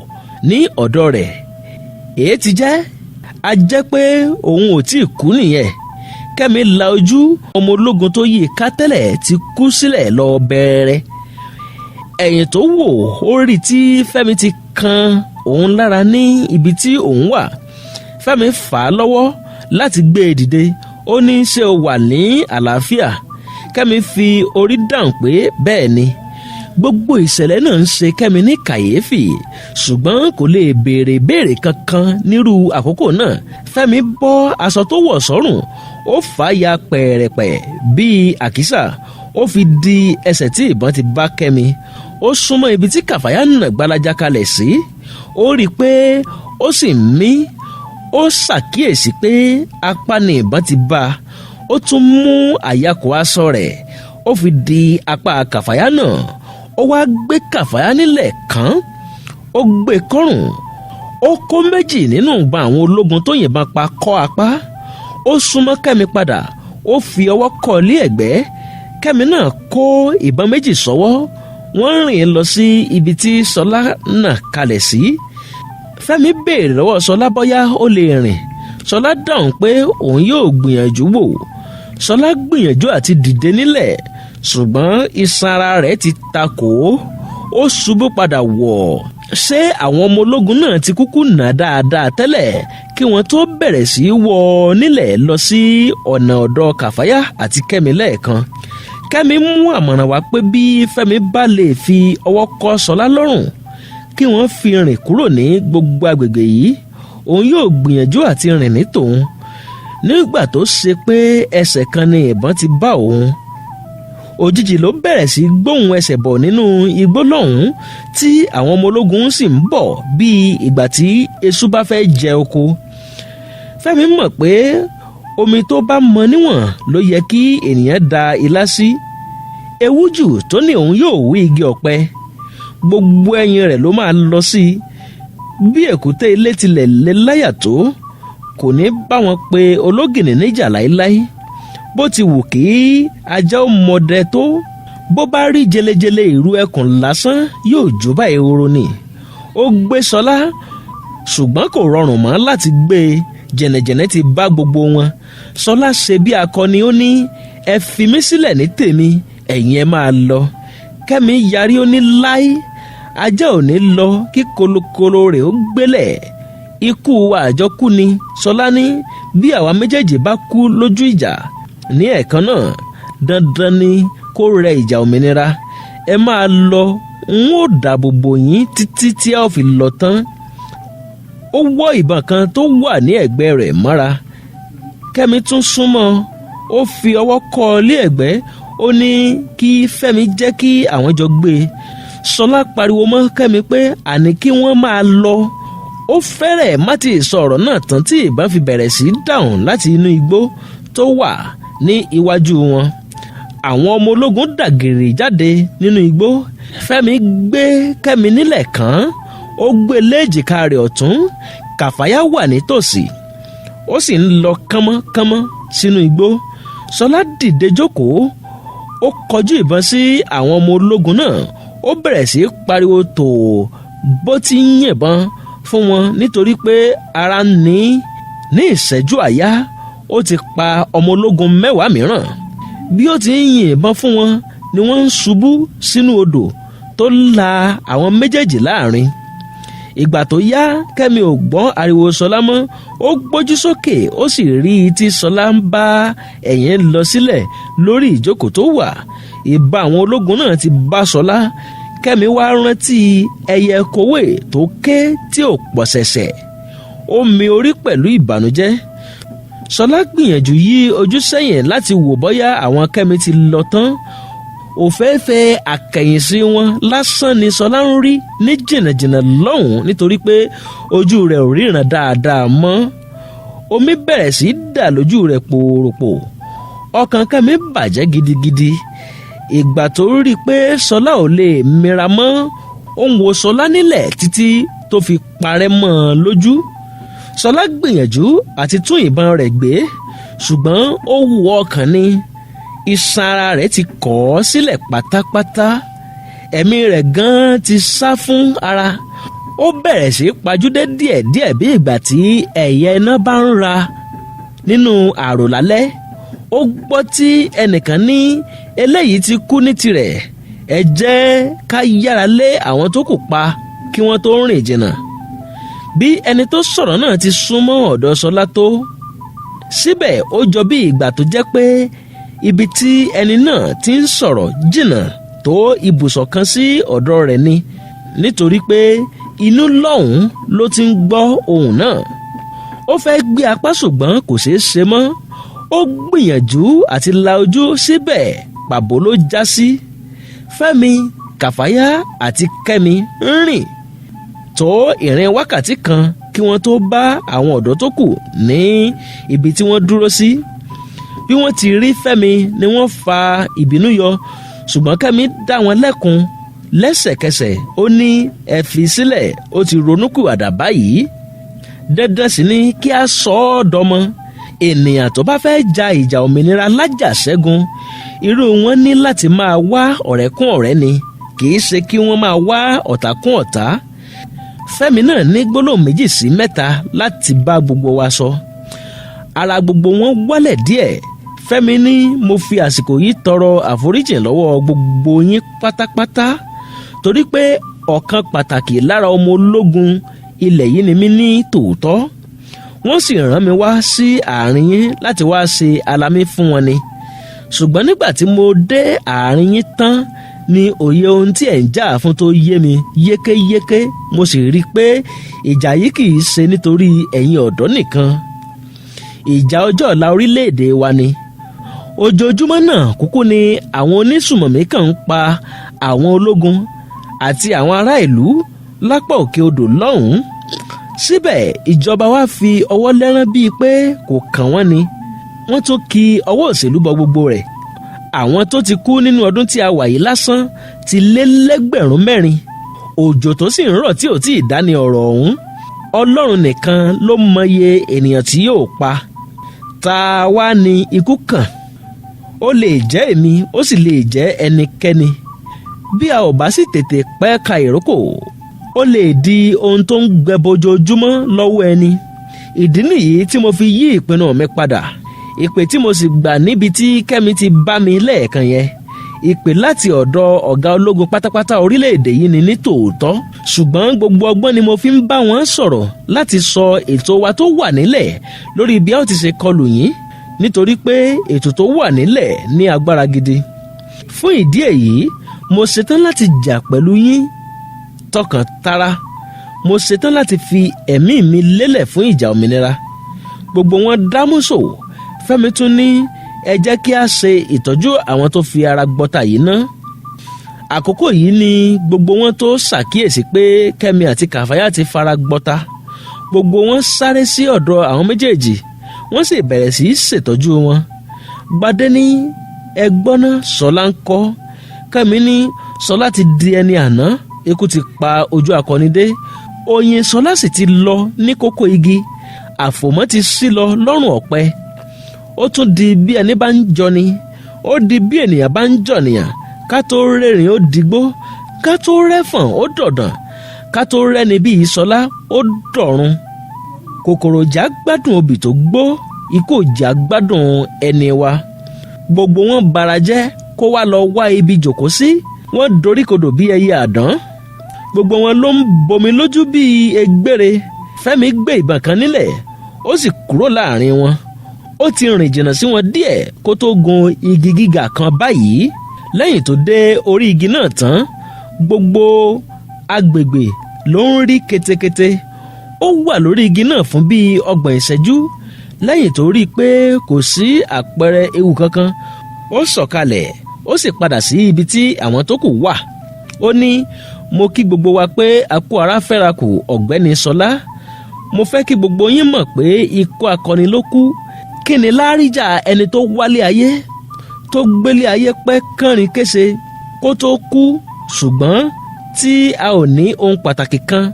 [SPEAKER 2] ní ọ̀dọ̀ rẹ̀. Èé ti jẹ́? A jẹ́ pé òun ò tí ì kú nìyẹn. Kẹ́mi la ojú. Ọmọ ológun tó yí ká tẹ́lẹ̀ ti kú sílẹ̀ lọ bẹ̀rẹ̀. Ẹ̀yìn tó wò ó rí tí Fẹ́mi ti kan òun lára ní ibi tí òun wà. Fẹ́mi fà á lọ́wọ́ láti gbé e dìde. Ó ní ṣé o wà ní àlàáfíà? Kẹ́mi fi orí dáhùn pé bẹ́ẹ̀ ni. Gbogbo ìṣẹ̀lẹ̀ náà ń ṣe Kẹ́mi ní kàyéfì, ṣùgbọ́n kò lè béèrè béèrè kankan nírú àkókò náà. Fẹ́mi bọ́ aṣọ tó wọ̀ sọ́rùn, ó fà á ya pẹ̀rẹ̀pẹ̀ bíi àkísà. Ó fi di ẹsẹ̀ tí ìbọn ti bá Kẹ́mi. Ó súnmọ́ ibi tí Kàfáyà nà gbalaja kalẹ̀ sí. Ó rí i pé ó sì ń mí. Ó ṣàkíyèsí pé apá ni ìbọn ti bá. Ó tún mú àyàkó aṣọ rẹ̀, ó fi di apá Kàfáyà náà. Ó wá gbé Kàfáyà nílẹ̀ kàn. Ó gbé kọ́rùn. Ó kó méjì nínú ìbọn àwọn ológun tó yìnbọn pa kọ́ apá. Ó súnmọ́ Kẹ́mi padà. Ó fi ọwọ́ kọ́ lé ẹ̀gbẹ́. Kẹ́mi náà kó ìbọn méjì sọ́wọ́. Wọ́n rìn lọ sí ibi tí Ṣọlá nà kalẹ̀ sí. Fẹ́mi béèrè lọ́wọ́ Ṣọlá bóyá ó lè rìn. Ṣọlá dáhùn pé òun yóò gbìyànjú wò. Ṣọlá gbìyànjú àti dìde nílẹ̀, ṣùgbọ́n iṣan ara rẹ̀ ti takò ó. Ó ṣubú padà wọ̀. Ṣé àwọn ọmọ ológun náà ti kúkú nà dáadáa tẹ́lẹ̀ kí wọ́n tó bẹ̀rẹ̀ sí í wọ́ ọ nílẹ̀ lọ sí ọ̀nà ọ̀dọ̀ Kàfáyà àti Kẹ́mi lẹ́ẹ̀kan? Kẹ́mi mú àmọ̀ràn wá pé bí Fẹ́mi bá lè fi ọwọ́ kọ́ Ṣọlá lọ́rùn kí wọ́n fi rìn kúrò ní gbogbo agbègbè yìí, òun yóò gbìyànjú àti rìn ní tòun. Nígbà tó ṣe pé ẹsẹ̀ kan ni ìbọn ti bá òun, òjijì ló bẹ̀rẹ̀ sí gbóhùn ẹsẹ̀ bọ̀ nínú igbó lọ́hùn-ún tí àwọn ọmọ ológun sì ń bọ̀ bíi ìgbà tí eṣú bá fẹ́ jẹ oko. Fẹ́mi mọ̀ pé omi tó bá mọ níwọ̀n ló yẹ kí ènìyàn da ilá sí. Ewújù tó ní òun yóò wí igi ọ̀pẹ, gbogbo ẹyin rẹ̀ ló máa lọ sí. Bí èkúté ilé tilẹ̀ lé láyà tó, kò ní bá wọn pe ológìnní níjà láéláé. Bó ti wù kí ajá ó mọdẹ tó, bó bá rí jelejele ìrù ẹkùn lásán yóò jó bá ehoro ni. Ó gbé Ṣọlá, ṣùgbọ́n kò rọrùn mọ́ láti gbé e. Jẹ̀nẹ̀jẹ̀nẹ̀ ti bá gbogbo wọn. Ṣọlá ṣe bí akọni, ó ní ẹ fi mí sílẹ̀ ní tèmi, ẹ̀yin ẹ máa lọ. Kẹ́mi yarí, ó ní láí, ajá ò ní lọ kí kolokolo rẹ̀ ó gbélẹ̀. Ikú wa àjọkú ni. Ṣọlá ní bí àwa méjèèjì bá kú lójú ìjà ní ẹ̀ẹ̀kan náà, dandan ni kó rẹ ìjà òmìnira. Ẹ máa lọ, n ó dáàbò bò yín títí tí a ó fi lọ tán. Ó wọ́ ìbọn kan tó wà ní ẹ̀gbẹ́ rẹ̀ mọ́ra. Kẹ́mi tún súnmọ́. Ó fi ọwọ́ kọ́ ọ lé ẹ̀gbẹ́. Ó ní kí Fẹ́mi jẹ́ kí àwọn jọ gbé e. Ṣọlá pariwo mọ́ Kẹ́mi pé àní kí wọ́n máa lọ. Ó fẹ́rẹ̀ má ti sọ ọ̀rọ̀ náà tán tí ìbọn fi bẹ̀rẹ̀ sí dáhùn láti inú igbó tó wà ní iwájú wọn. Àwọn ọmọ ológun dàgìrì jáde nínú igbó. Fẹ́mi gbé Kẹ́mi nílẹ̀ kàn. Ó gbé léjìká rẹ̀ ọ̀tún. Kàfáyà wà nítòsí. Ó sì ń lọ kánmọ́kánmọ́ sínú igbó. Ṣọlá dìde jókòó, ó kọjú ìbọn sí àwọn ọmọ ológun náà, ó bẹ̀rẹ̀ sí pariwo tó bó ti ń yìnbọn fún wọn nítorí pé ara ní ìṣẹ́jú àáyá ó ti pa ọmọ ológun 10 mìíràn. Bí ó ti ń yìnbọn fún wọn ni wọ́n ń ṣubú sínú odò tó la àwọn méjèèjì láàrin. Ìgbà tó yá, Kẹ́mi ò gbọ́ ariwo Ṣọlá mọ́, ó gbójú sókè ó sì rí i tí Ṣọlá ń bá ẹ̀yìn lọ sílẹ̀ lórí ìjókòó tó wà. Ìbá àwọn ológun náà ti bá Ṣọlá. Kẹ́mi wá rántí ẹyẹ kówè tó ké tí ò pọ̀ ṣẹ̀ṣẹ̀, ó mi orí pẹ̀lú ìbànújẹ́. Ṣọlá gbìyànjú yí ojú sẹ́yìn láti wò bóyá àwọn Kẹ́mi ti lọ tán. Òféèfé àkẹ̀yìnsí wọn lásán ni Ṣọlá ń rí ní jìnnàjìnnà lọ́hùn-ún nítorí pé ojú rẹ̀ ò ríran dáadáa mọ́. Omi bẹ̀rẹ̀ sí dà lójú rẹ̀ pòròpò. Ọkàn Kẹ́mi bàjẹ́ gidigidi. Ìgbà tó rí i pé Ṣọlá ò lè mira mọ́, ó ń wo Ṣọlá nílẹ̀ títí tó fi parẹ́ mọ́ ọ lójú. Ṣọlá gbìyànjú àti tún ìbọn rẹ̀ gbé, ṣùgbọ́n ó wú ọkàn ni. Iṣan ara rẹ̀ ti kọ̀ ọ́ sílẹ̀ pátápátá. Ẹ̀mí rẹ̀ gan-an ti sá fún ara. Ó bẹ̀rẹ̀ sí pajúdé díẹ̀díẹ̀ bí ìgbà tí ẹ̀yẹ iná bá ń ra nínú àrò lálẹ́. Ó gbọ́ tí ẹnìkan ní eléyìí ti kú ní tirẹ̀, ẹ jẹ́ ká yára lé àwọn tó kù pa kí wọ́n tó rìn jìnnà. Bí ẹni tó sọ̀rọ̀ náà ti súnmọ́ ọ̀dọ̀ Ṣọlá tó, síbẹ̀ ó jọ bí ìgbà tó jẹ́ pé ibi tí ẹni náà ti ń sọ̀rọ̀ jìnnà tó ibùsọ̀ kan sí ọ̀dọ̀ rẹ̀ ni, nítorí pé inú lọ́hùn-ún ló ti ń gbọ́ ohùn náà. Ó fẹ́ gbé apá ṣùgbọ́n kò ṣeé ṣe mọ́. Ó gbìyànjú àti la ojú, síbẹ̀ pàbó ló já sí. Fẹ́mi, Kàfáyá àti Kẹ́mi ń rìn tó ìrìn wákàtí kan kí wọ́n tó bá àwọn ọ̀dọ́ tó kù ní ibi tí wọ́n dúró sí. Bí wọ́n ti rí Fẹ́mi ni wọ́n fa ìbínú yọ, ṣùgbọ́n Kẹ́mi dá wọn lẹ́kun lẹ́sẹ̀kẹsẹ̀. Ó ní ẹ fi sílẹ̀, ó ti ronúkúwàdà báyìí. Dandan sì ni kí a sọ ọ́ dọmọ. Ènìyàn tó bá fẹ́ ja ìjà òmìnira lájàṣẹ́gun, irú wọn ní láti máa wá ọ̀rẹ́ kún ọ̀rẹ́ ni, kì í ṣe kí wọ́n máa wá ọ̀tá kún ọ̀tá. Fẹ́mi náà ní gbólóhùn 2 sí 3 láti bá gbogbo wa sọ. Ara gbogbo wọn wálẹ̀ díẹ̀. Fẹ́mi ní mo fi àsìkò yìí tọrọ àforíjì lọ́wọ́ gbogbo yín pátápátá, torí pé ọ̀kan pàtàkì lára ọmọ ológun ilẹ̀ yìí ni mí ní tòótọ́. Wọ́n sì rán mi wá sí àárín yín láti wá ṣe alamí fún wọn ni. Ṣùgbọ́n nígbà tí mo dé àárín yín tán ni òye ohun tí ẹ̀ ń jà fún tó yé mi yékéyéké. Mo sì rí i pé ìjà yìí kì í ṣe nítorí ẹ̀yin ọ̀dọ́ nìkan. Ìjà ọjọ́ ọ̀la orílẹ̀-èdè wa ni. Ojoojúmọ́ náà kúkú ni àwọn onísùmọ̀mí kan ń pa àwọn ológun àti àwọn ará ìlú lápá òkè odò lọ́hùn-ún. Síbẹ̀ ìjọba wa fi ọwọ́ lẹ́rán bíi pé kò kàn wọ́n ni. Wọ́n tún ki ọwọ́ òṣèlú bọ gbogbo rẹ̀. Àwọn tó ti kú nínú ọdún tí a wà yìí lásán ti lé lẹ́gbẹ̀rún 4. Òjò tó sì ń rọ̀ tí ò tí ì dání ọ̀rọ̀ ọ̀hún. Ọlọ́run nìkan ló mọye ènìyàn tí yóò pa. Ta wá ni ikú kàn? Ó lè jẹ́ èmi, ó sì lè jẹ́ ẹnikẹ́ni. Bí a ò bá sì tètè pẹ́ ka ìrókò, ó lè di ohun tó ń gbẹbojoojúmọ́ lọ́wọ́ ẹni. Ìdí nìyí tí mo fi yí ìpinnu mi padà. Ìpè tí mo sì gbà níbi tí Kẹ́mi ti bá mi lẹ́ẹ̀kan yẹn, ìpè láti ọ̀dọ̀ ọ̀gá ológun pátápátá orílẹ̀-èdè yìí ni ní tòótọ́. Ṣùgbọ́n gbogbo ọgbọ́n ni mo fi ń bá wọn sọ̀rọ̀ láti sọ ètò wa tó wà nílẹ̀ lórí bí a ó ti ṣe kọlù yín, nítorí pé ètò tó wà nílẹ̀ ní agbára gidi. Fún ìdí èyí, mo ṣetán láti jà pẹ̀lú yín tọkàntara. Mo ṣetán láti fi ẹ̀mí mi lélẹ̀ fún ìjà òmìnira. Gbogbo wọn dámúso. Fẹ́mi tún ní ẹ jẹ́ kí a ṣe ìtọ́jú àwọn tó fi ara gbọ́ta yìí ná. Àkókò yìí ni gbogbo wọn tó ṣàkíyèsí pé Kẹ́mi àti Kàfáyá ti fara gbọ́ta. Gbogbo wọn sáré sí ọ̀dọ̀ àwọn méjèèjì, wọ́n sì bẹ̀rẹ̀ sí í ṣètọ́jú wọn. Gbadé ní ẹgbọ́n náà Ṣọlá ń kọ́. Kẹ́mi ní Ṣọlá ti di ẹni àná, ikú ti pa ojú akọni dé. Oyin Ṣọlá sì ti lọ ní kókó igi, àfòmọ́ ti sí lọ lọ́rùn ọ̀pẹ. ó tún di bí ẹni bá ń jọni, ó di bí ènìyàn bá ń jọ̀nìyàn. Ká tó rẹ́rìn ó digbó, ká tó rẹ́fọ̀n ó dọ̀dàn, ká tó rẹ́ni bí Ìṣọ̀lá ó dọ̀run. Kòkòrò jà gbádùn obì tó gbó, ikú jà gbádùn ẹni wa. Gbogbo wọn bara jẹ́ kó wá lọ wá ibi jòkó sí, wọ́n doríkodò bí ẹyẹ àdán. Gbogbo wọn ló ń bomi lójú bí egbére. Fẹ́mi gbé ìbọn kan nílẹ̀, ó sì kúrò láàrin wọn. Ó ti rìn jìnnà sí wọn díẹ̀ kó tó gun igi gíga kan báyìí. Lẹ́yìn tó dé orí igi náà tán, gbogbo agbègbè ló ń rí ketekete. Ó wà lórí igi náà fún bíi 30 ìṣẹ́jú. Lẹ́yìn tó rí i pé kò sí àpẹẹrẹ ewu kankan, ó sọ̀kalẹ̀, ó sì padà sí ibi tí àwọn tó kù wà. Ó ní, mo kí gbogbo wa pé a kú ara fẹ́ra kù ọ̀gbẹ́ni Ṣọlá. Mo fẹ́ kí gbogbo yín mọ̀ pé ikú akọni ló kú. Kí ni láríjà ẹni tó wálé ayé, tó gbélé ayé pẹ́ kánrin kése kó tó kú, ṣùgbọ́n tí a ò ní ohun pàtàkì kan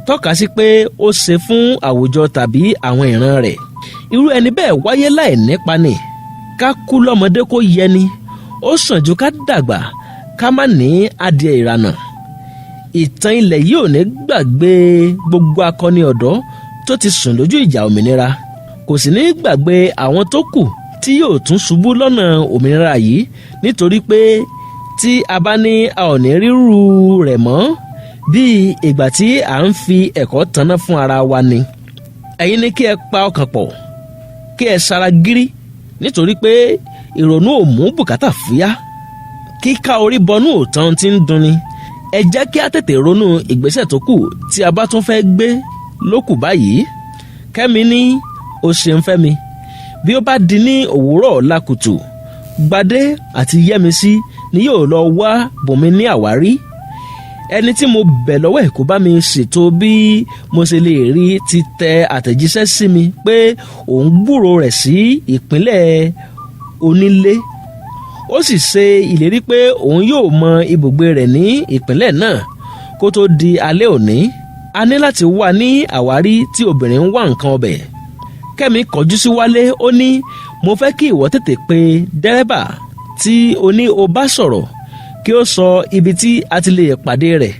[SPEAKER 2] tọ́ka sí pé ó ṣe fún àwùjọ tàbí àwọn ìran rẹ̀. Irú ẹni bẹ́ẹ̀ wáyé láì nípa ni. Ká kú lọ́mọdé kó yẹni, ó sàn ju ká dàgbà ká má ní adìẹ ìrànà. Ìtàn ilẹ̀ yìí ò ní gbàgbé gbogbo akọni ọ̀dọ́ tó ti sùn lójú ìjà òmìnira, kò sì ní gbàgbé àwọn tó kù tí yóò tún ṣubú lọ́nà òmìnira yìí, nítorí pé tí a bá ní a ò ní rírú rẹ̀ mọ́, bíi ìgbà tí à ń fi ẹ̀kọ́ tanná fún ara wa ni. Ẹ̀yin ni kí ẹ pa ọkàn pọ̀, kí ẹ sara gírí, nítorí pé ìrònú ò mú bùkátà fúyá. Kíká orí bọnú òtán tí ń dunni. Ẹ jẹ́ kí a tètè ronú ìgbésẹ̀ tó kù tí a bá tún fẹ́ gbé lókù báyìí. Kẹ́mi ní, o ṣeun Fẹ́mi. Bí ó bá di ní òwúrọ̀ ọ̀la kùtù, Gbadé àti Yẹ́misí ni yóò lọ wá Bùnmi ní àwárí. Ẹni tí mo bẹ̀ lọ́wọ́ ẹ̀ kó bá mi ṣètò bí mo ṣe lè rí ti tẹ àtẹ̀jíṣẹ́ sí mi pé òun gbúrò rẹ̀ sí ìpínlẹ̀ Onílé. Ó sì ṣe ìlérí pé òun yóò mọ ibùgbé rẹ̀ ní ìpínlẹ̀ náà kó tó di alẹ́ òní. A ní láti wà ní àwárí tí obìnrin ń wá nǹkan ọbẹ̀. Kẹ́mi kọjú sí Wálé, ó ní, mo fẹ́ kí ìwọ tètè pe dẹ́rẹ́bà tí o ní o bá sọ̀rọ̀ kí ó sọ ibi tí a ti lè pàdé rẹ̀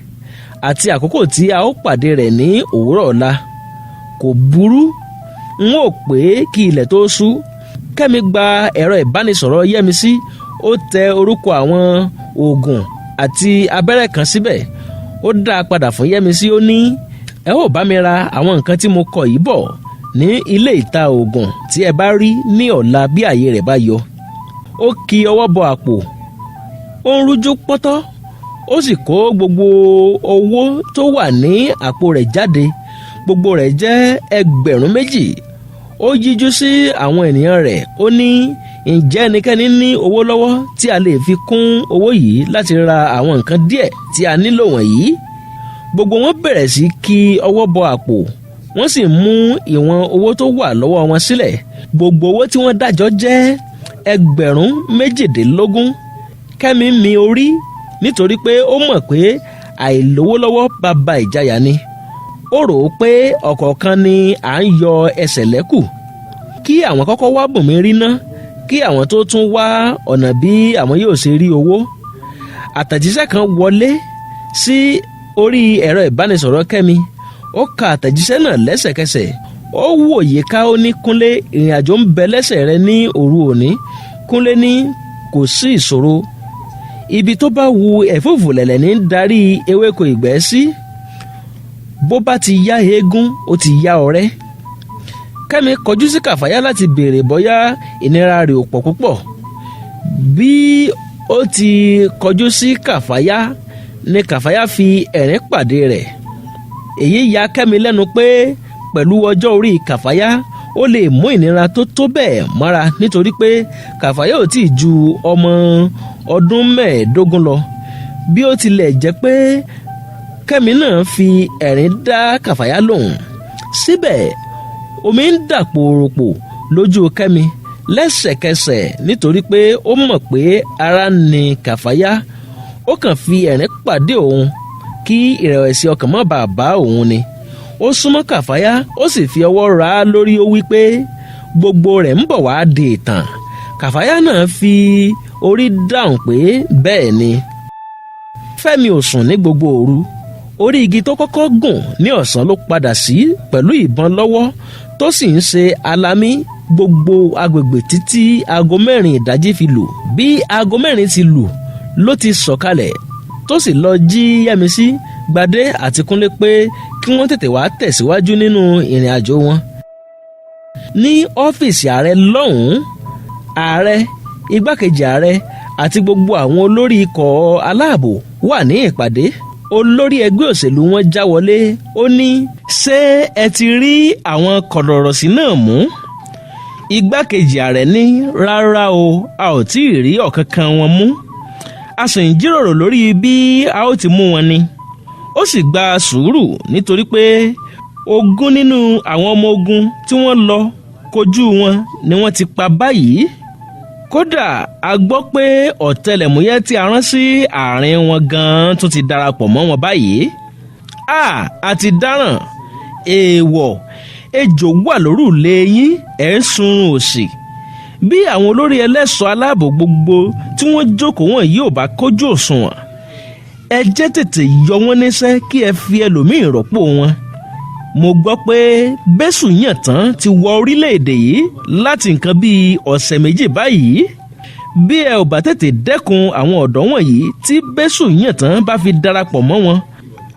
[SPEAKER 2] àti àkókò tí a ó pàdé rẹ̀ ní òwúrọ̀ ọ̀la. Kò burú, n ó pè é kí ilẹ̀ tó ṣú. Kẹ́mi gba ẹ̀rọ ìbánisọ̀rọ̀ Yẹ́misí, ó tẹ orúkọ àwọn oògùn àti abẹ́rẹ́ kan síbẹ̀. Ó dá a padà fún Yẹ́misí, ó ní, ẹ ó bá mi ra àwọn nǹkan tí mo kọ yìí bọ̀ ní ilé ìta oògùn tí ẹ bá rí ní ọ̀la bí àyè rẹ̀ bá yọ. Ó ki ọwọ́ bọ àpò, ó ń rújú pọ́tọ́, ó sì kó gbogbo owó tó wà ní àpò rẹ̀ jáde. Gbogbo rẹ̀ jẹ́ 2,000. Ó yíjú sí àwọn ènìyàn rẹ̀, ó ní, ǹjẹ́ ẹnikẹ́ni ní owó lọ́wọ́ tí a lè fi kún owó yìí láti ra àwọn nǹkan díẹ̀ tí a nílò wọ̀nyí? Gbogbo wọn bẹ̀rẹ̀ sí kí ọwọ́ bọ àpò, wọ́n sì mú ìwọ̀n owó tó wà lọ́wọ́ wọn sílẹ̀. Gbogbo owó tí wọ́n dájọ́ jẹ́ 18,000. Kẹ́mi mi orí nítorí pé ó mọ̀ pé àìlówó lọ́wọ́ bàbá ìjayà ni. Ó rò ó pé ọ̀kọ̀ọ̀kan ni à ń yọ ẹsẹ̀ lẹ́kù. Kí àwọn kọ́kọ́ wá Bùnmi rí ná, kí àwọn tó tún wá ọ̀nà bí àwọn yóò ṣe rí owó. Àtẹ̀jíṣẹ́ kan wọlé sí orí ẹ̀rọ ìbánisọ̀rọ̀ Kẹ́mi. Ó ka àtẹ̀jíṣẹ́ náà lẹ́sẹ̀kẹsẹ̀. Ó wòye ká, ó ní, Kúnlé, ìrìn àjò ń bẹ lẹ́sẹ̀ rẹ ní òru òní. Kúnlé ní, kò sí ìṣòro. Ibi tó bá wu ẹ̀fúùfù lẹ̀lẹ̀ ní darí ewéko ìgbẹ́ sí. Bó bá ti yá eégún, ó ti yá ọ̀rẹ́. Kẹ́mi kọjú sí Kàfáyá láti béèrè bóyá ìnira rẹ̀ ò pọ̀ púpọ̀. Bí ó ti kọjú sí Kàfáyá ni Kàfáyá fi ẹ̀rín pàdé rẹ̀. Èyí ya Kẹ́mi lẹ́nu pé pẹ̀lú ọjọ́ orí Kàfáyá ó lè mú ìnira tó tó bẹ́ẹ̀ mọ́ra, nítorí pé Kàfáyá ò tí ì ju ọmọ ọdún 15 lọ. Bí ó tilẹ̀ jẹ́ pé Kẹ́mi náà fi ẹ̀rín dá Kàfáyá lóhùn, síbẹ̀ omi ń dà pòròpò lójú Kẹ́mi lẹ́sẹ̀kẹsẹ̀, nítorí pé ó mọ̀ pé ara ni Kàfáyá. Ó kàn fi ẹ̀rín pàdé òun kí ìrẹ̀wẹ̀sì ọkàn má bàa bá òun ni. Ó súnmọ́ Kàfáyá, ó sì fi ọwọ́ ra á lórí. Ó wí pé, gbogbo rẹ̀ ń bọ̀ wá di ìtàn. Kàfáyá náà fi orí dáhùn pé bẹ́ẹ̀ ni. Fẹ́mi ò sùn ní gbogbo òru. Orí igi tó kọ́kọ́ gùn ní ọ̀sán ló padà sí pẹ̀lú ìbọn lọ́wọ́ tó sì ń ṣe alamí gbogbo agbègbè títí aago 4 ìdájí fi lù. Bí aago 4 ti lù ló ti sọ̀kalẹ̀ tó sì lọ jí Yẹ́misí, Gbadé àti Kúnlé pé kí wọ́n tètè wá tẹ̀síwájú nínú ìrìn àjò wọn. Ní ọ́fíìsì ààrẹ lọ́hùn-ún, ààrẹ, igbákejì ààrẹ àti gbogbo àwọn olórí ikọ̀ aláàbò wà ní ìpàdé. Olórí ẹgbẹ́ òṣèlú wọn já wọlé. Ó ní, ṣé ẹ ti rí àwọn kọ̀lọ̀rọ̀sí náà mú? Igbákejì ààrẹ ní, rárá o, a ò tí ì rí ọ̀kánkán wọn mú. A sì ń jíròrò lórí bí a ó ti mú wọn ni. Ó sì gba sùúrù nítorí pé 20 nínú àwọn ọmọ ogun tí wọ́n lọ kojú wọn ni wọ́n ti pa báyìí. Kódà a gbọ́ pé ọ̀tẹlẹ̀múyẹ́ tí a rán sí àárín wọn gan-an tún ti darapọ̀ mọ́ wọn báyìí. A ti dáràn. Èèwọ̀, ejò wà lórùlé yín, ẹ̀ ń sunrun òsì. Bí àwọn olórí ẹlẹ́ṣọ́ aláàbò gbogbo tí wọ́n jókòó wọ̀nyí ò bá kójú òṣùwọ̀n, ẹ jẹ́ tètè yọ wọ́n níṣẹ́ kí ẹ fi ẹlòmíì rọ́pò wọn. Mo gbọ́ pé bẹ́sù yàn tán ti wọ orílẹ̀-èdè yìí láti nǹkan bíi ọ̀sẹ̀ 2 báyìí. Bí ẹ ò bá tètè dẹ́kun àwọn ọ̀dọ́ wọ̀nyí tí bẹ́sù yàn tán bá fi darapọ̀ mọ́ wọn,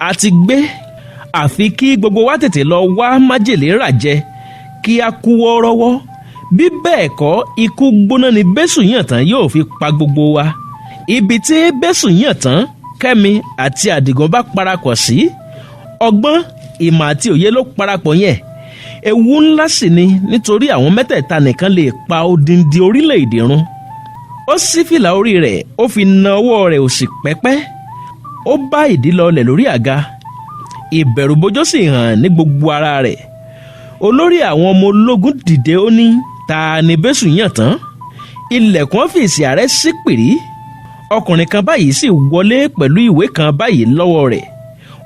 [SPEAKER 2] àti gbé. Àfi kí gbogbo wa tètè lọ wá májèlé rà jẹ kí a kú wọ́ọ́rọ́wọ́. Bí bẹ́ẹ̀ kọ́, ikú gbóná ni bẹ́sù yàn tán yóò fi pa gbogbo wa. Ibi tí bẹ́sù yàn tán, Kẹ́mi àti Àdìgún bá parapọ̀ sí, ọgbọ́n, ìmọ̀ àti òye ló parapọ̀ yẹn. Ewu ńlá sì ni nítorí àwọn mẹ́tẹ̀ẹ̀ta nìkan lè pa odindi orílẹ̀-èdè run. Ó ṣí fìlà orí rẹ̀, ó fi na ọwọ́ rẹ̀ òsì pẹ́pẹ́. Ó bá ìdí lọlẹ̀ lórí àga. Ìbẹ̀rùbojo sì hàn ní gbogbo ara rẹ̀. Olórí àwọn ọmọ ológun dìde, ó ní, ta ni bẹ́sù yàn tán? Ilẹ̀kùn ọ́fíìsì ààrẹ ṣí pìrí. Ọkùnrin kan báyìí sì wọlé pẹ̀lú ìwé kan báyìí lọ́wọ́ rẹ̀.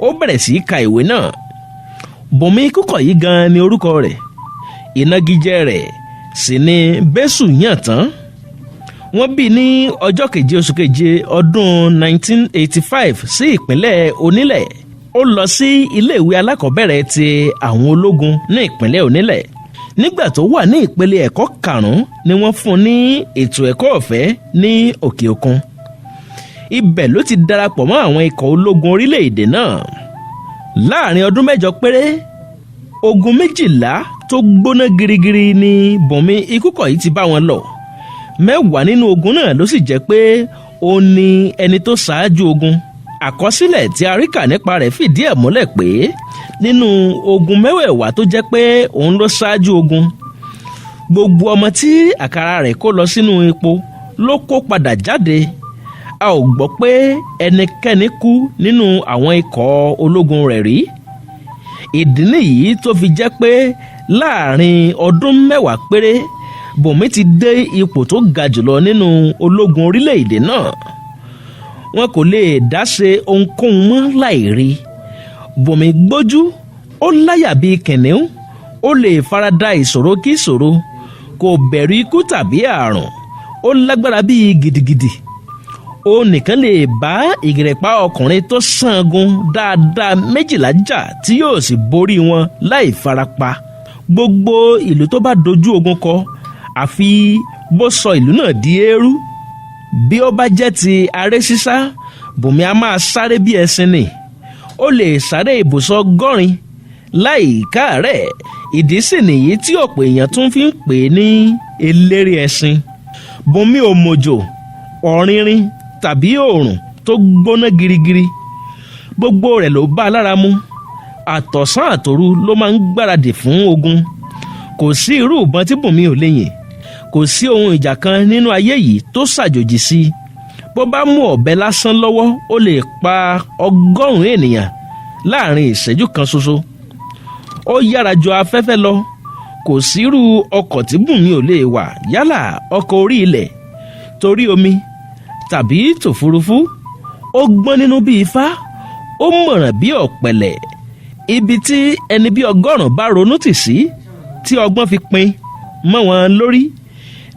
[SPEAKER 2] Ó bẹ̀rẹ̀ sí í ka ìwé náà. Bùnmi Kúkọ̀yí gan ni orúkọ rẹ̀. Ìnagijẹ rẹ̀ sì ni bẹ́sù yàn tán. Wọ́n bí ní ọjọ́ 7 oṣù keje ọdún 1985 sí ìpínlẹ̀ Onílẹ̀. Ó lọ sí iléèwé alákọ̀ọ́bẹ̀rẹ̀ ti àwọn ológun ní ìpínlẹ̀ Onílẹ̀. Nígbà tó wà ní ìpele ẹ̀kọ́ 5 ni wọ́n fún ní ètò ẹ̀kọ́ ọ̀fẹ́ ní òkè òkun. Ibẹ̀ ló ti darapọ̀ mọ́ àwọn ikọ̀ ológun orílẹ̀-èdè náà. Láàrin ọdún 7 péré, ogun 12 tó gbóná girigiri ni Bùnmi Ikúkọ̀yí ti bá wọn lọ. 10 nínú ogun náà ló sì jẹ́ pé ó ní ẹni tó ṣáájú ogun. Àkọsílẹ̀ tí a rí kà nípa rẹ̀ fìdí ẹ̀ múlẹ̀ pé nínú ogun 10 tó jẹ́ pé òun ló ṣáájú ogun, gbogbo ọmọ tí àkàrà rẹ̀ kó lọ sínú epo ló kó padà jáde. A ò gbọ́ pé ẹnikẹ́ni kú nínú àwọn ikọ̀ ológun rẹ̀ rí. Ìdí nìyí tó fi jẹ́ pé láàrin ọdún 10 péré, Bùnmi ti dé ipò tó ga jùlọ nínú ológun orílẹ̀-èdè náà. Wọn kò lè dá ṣe ohunkóhun mọ́ láì rí. Bùnmi gbójú, ó láyà bíi kìnìún, ó lè farada ìṣòro kí ìṣòro, kò bẹ̀rù ikú tàbí àrùn, ó lágbára bíi gidigidi. Ó nìkan lè bá ìgìrìpá ọkùnrin tó sangun dáadáa 12 jà tí yóò sì borí wọn láì farapa. Gbogbo ìlú tó bá dojú ogun kọ, àfi bó sọ ìlú náà di eérú. Bí ó bá jẹ́ ti aré sísá, Bùnmi a máa sáré bí ẹṣin ni. Ó lè sáré ibùsọ̀ 100 láì káàárẹ̀. Ìdí sì nìyí tí ọ̀pọ̀ èèyàn tún fi ń pè é ní eléré ẹṣin. Bùnmi ò mọ̀jò, ọ̀rinrin tàbí òòrùn tó gbóná girigiri. Gbogbo rẹ̀ ló bá a lára mu. Àtọ̀sán àtòru ló máa ń gbáradì fún ogun. Kò sí irú ìbọn tí Bùnmi ò lè yìn. Kò sí ohun ìjà kan nínú ayé yìí tó ṣàjòjì sí i. Bó bá mú ọ̀bẹ lásán lọ́wọ́, ó lè pa 100 ènìyàn láàrin ìṣẹ́jú kan ṣoṣo. Ó yára ju afẹ́fẹ́ lọ. Kò sírú ọkọ̀ tí Bùnmi ò lè wà, yálà ọkọ̀ orí ilẹ̀, torí omi tàbí tòfurufú. Ó gbọ́n nínú bí ifá, ó mọ̀ràn bí ọ̀pẹ̀lẹ̀. Ibi tí ẹni bí 100 bá ronú tì sí, tí ọgbọ́n fi pin, mọ́ wọn lórí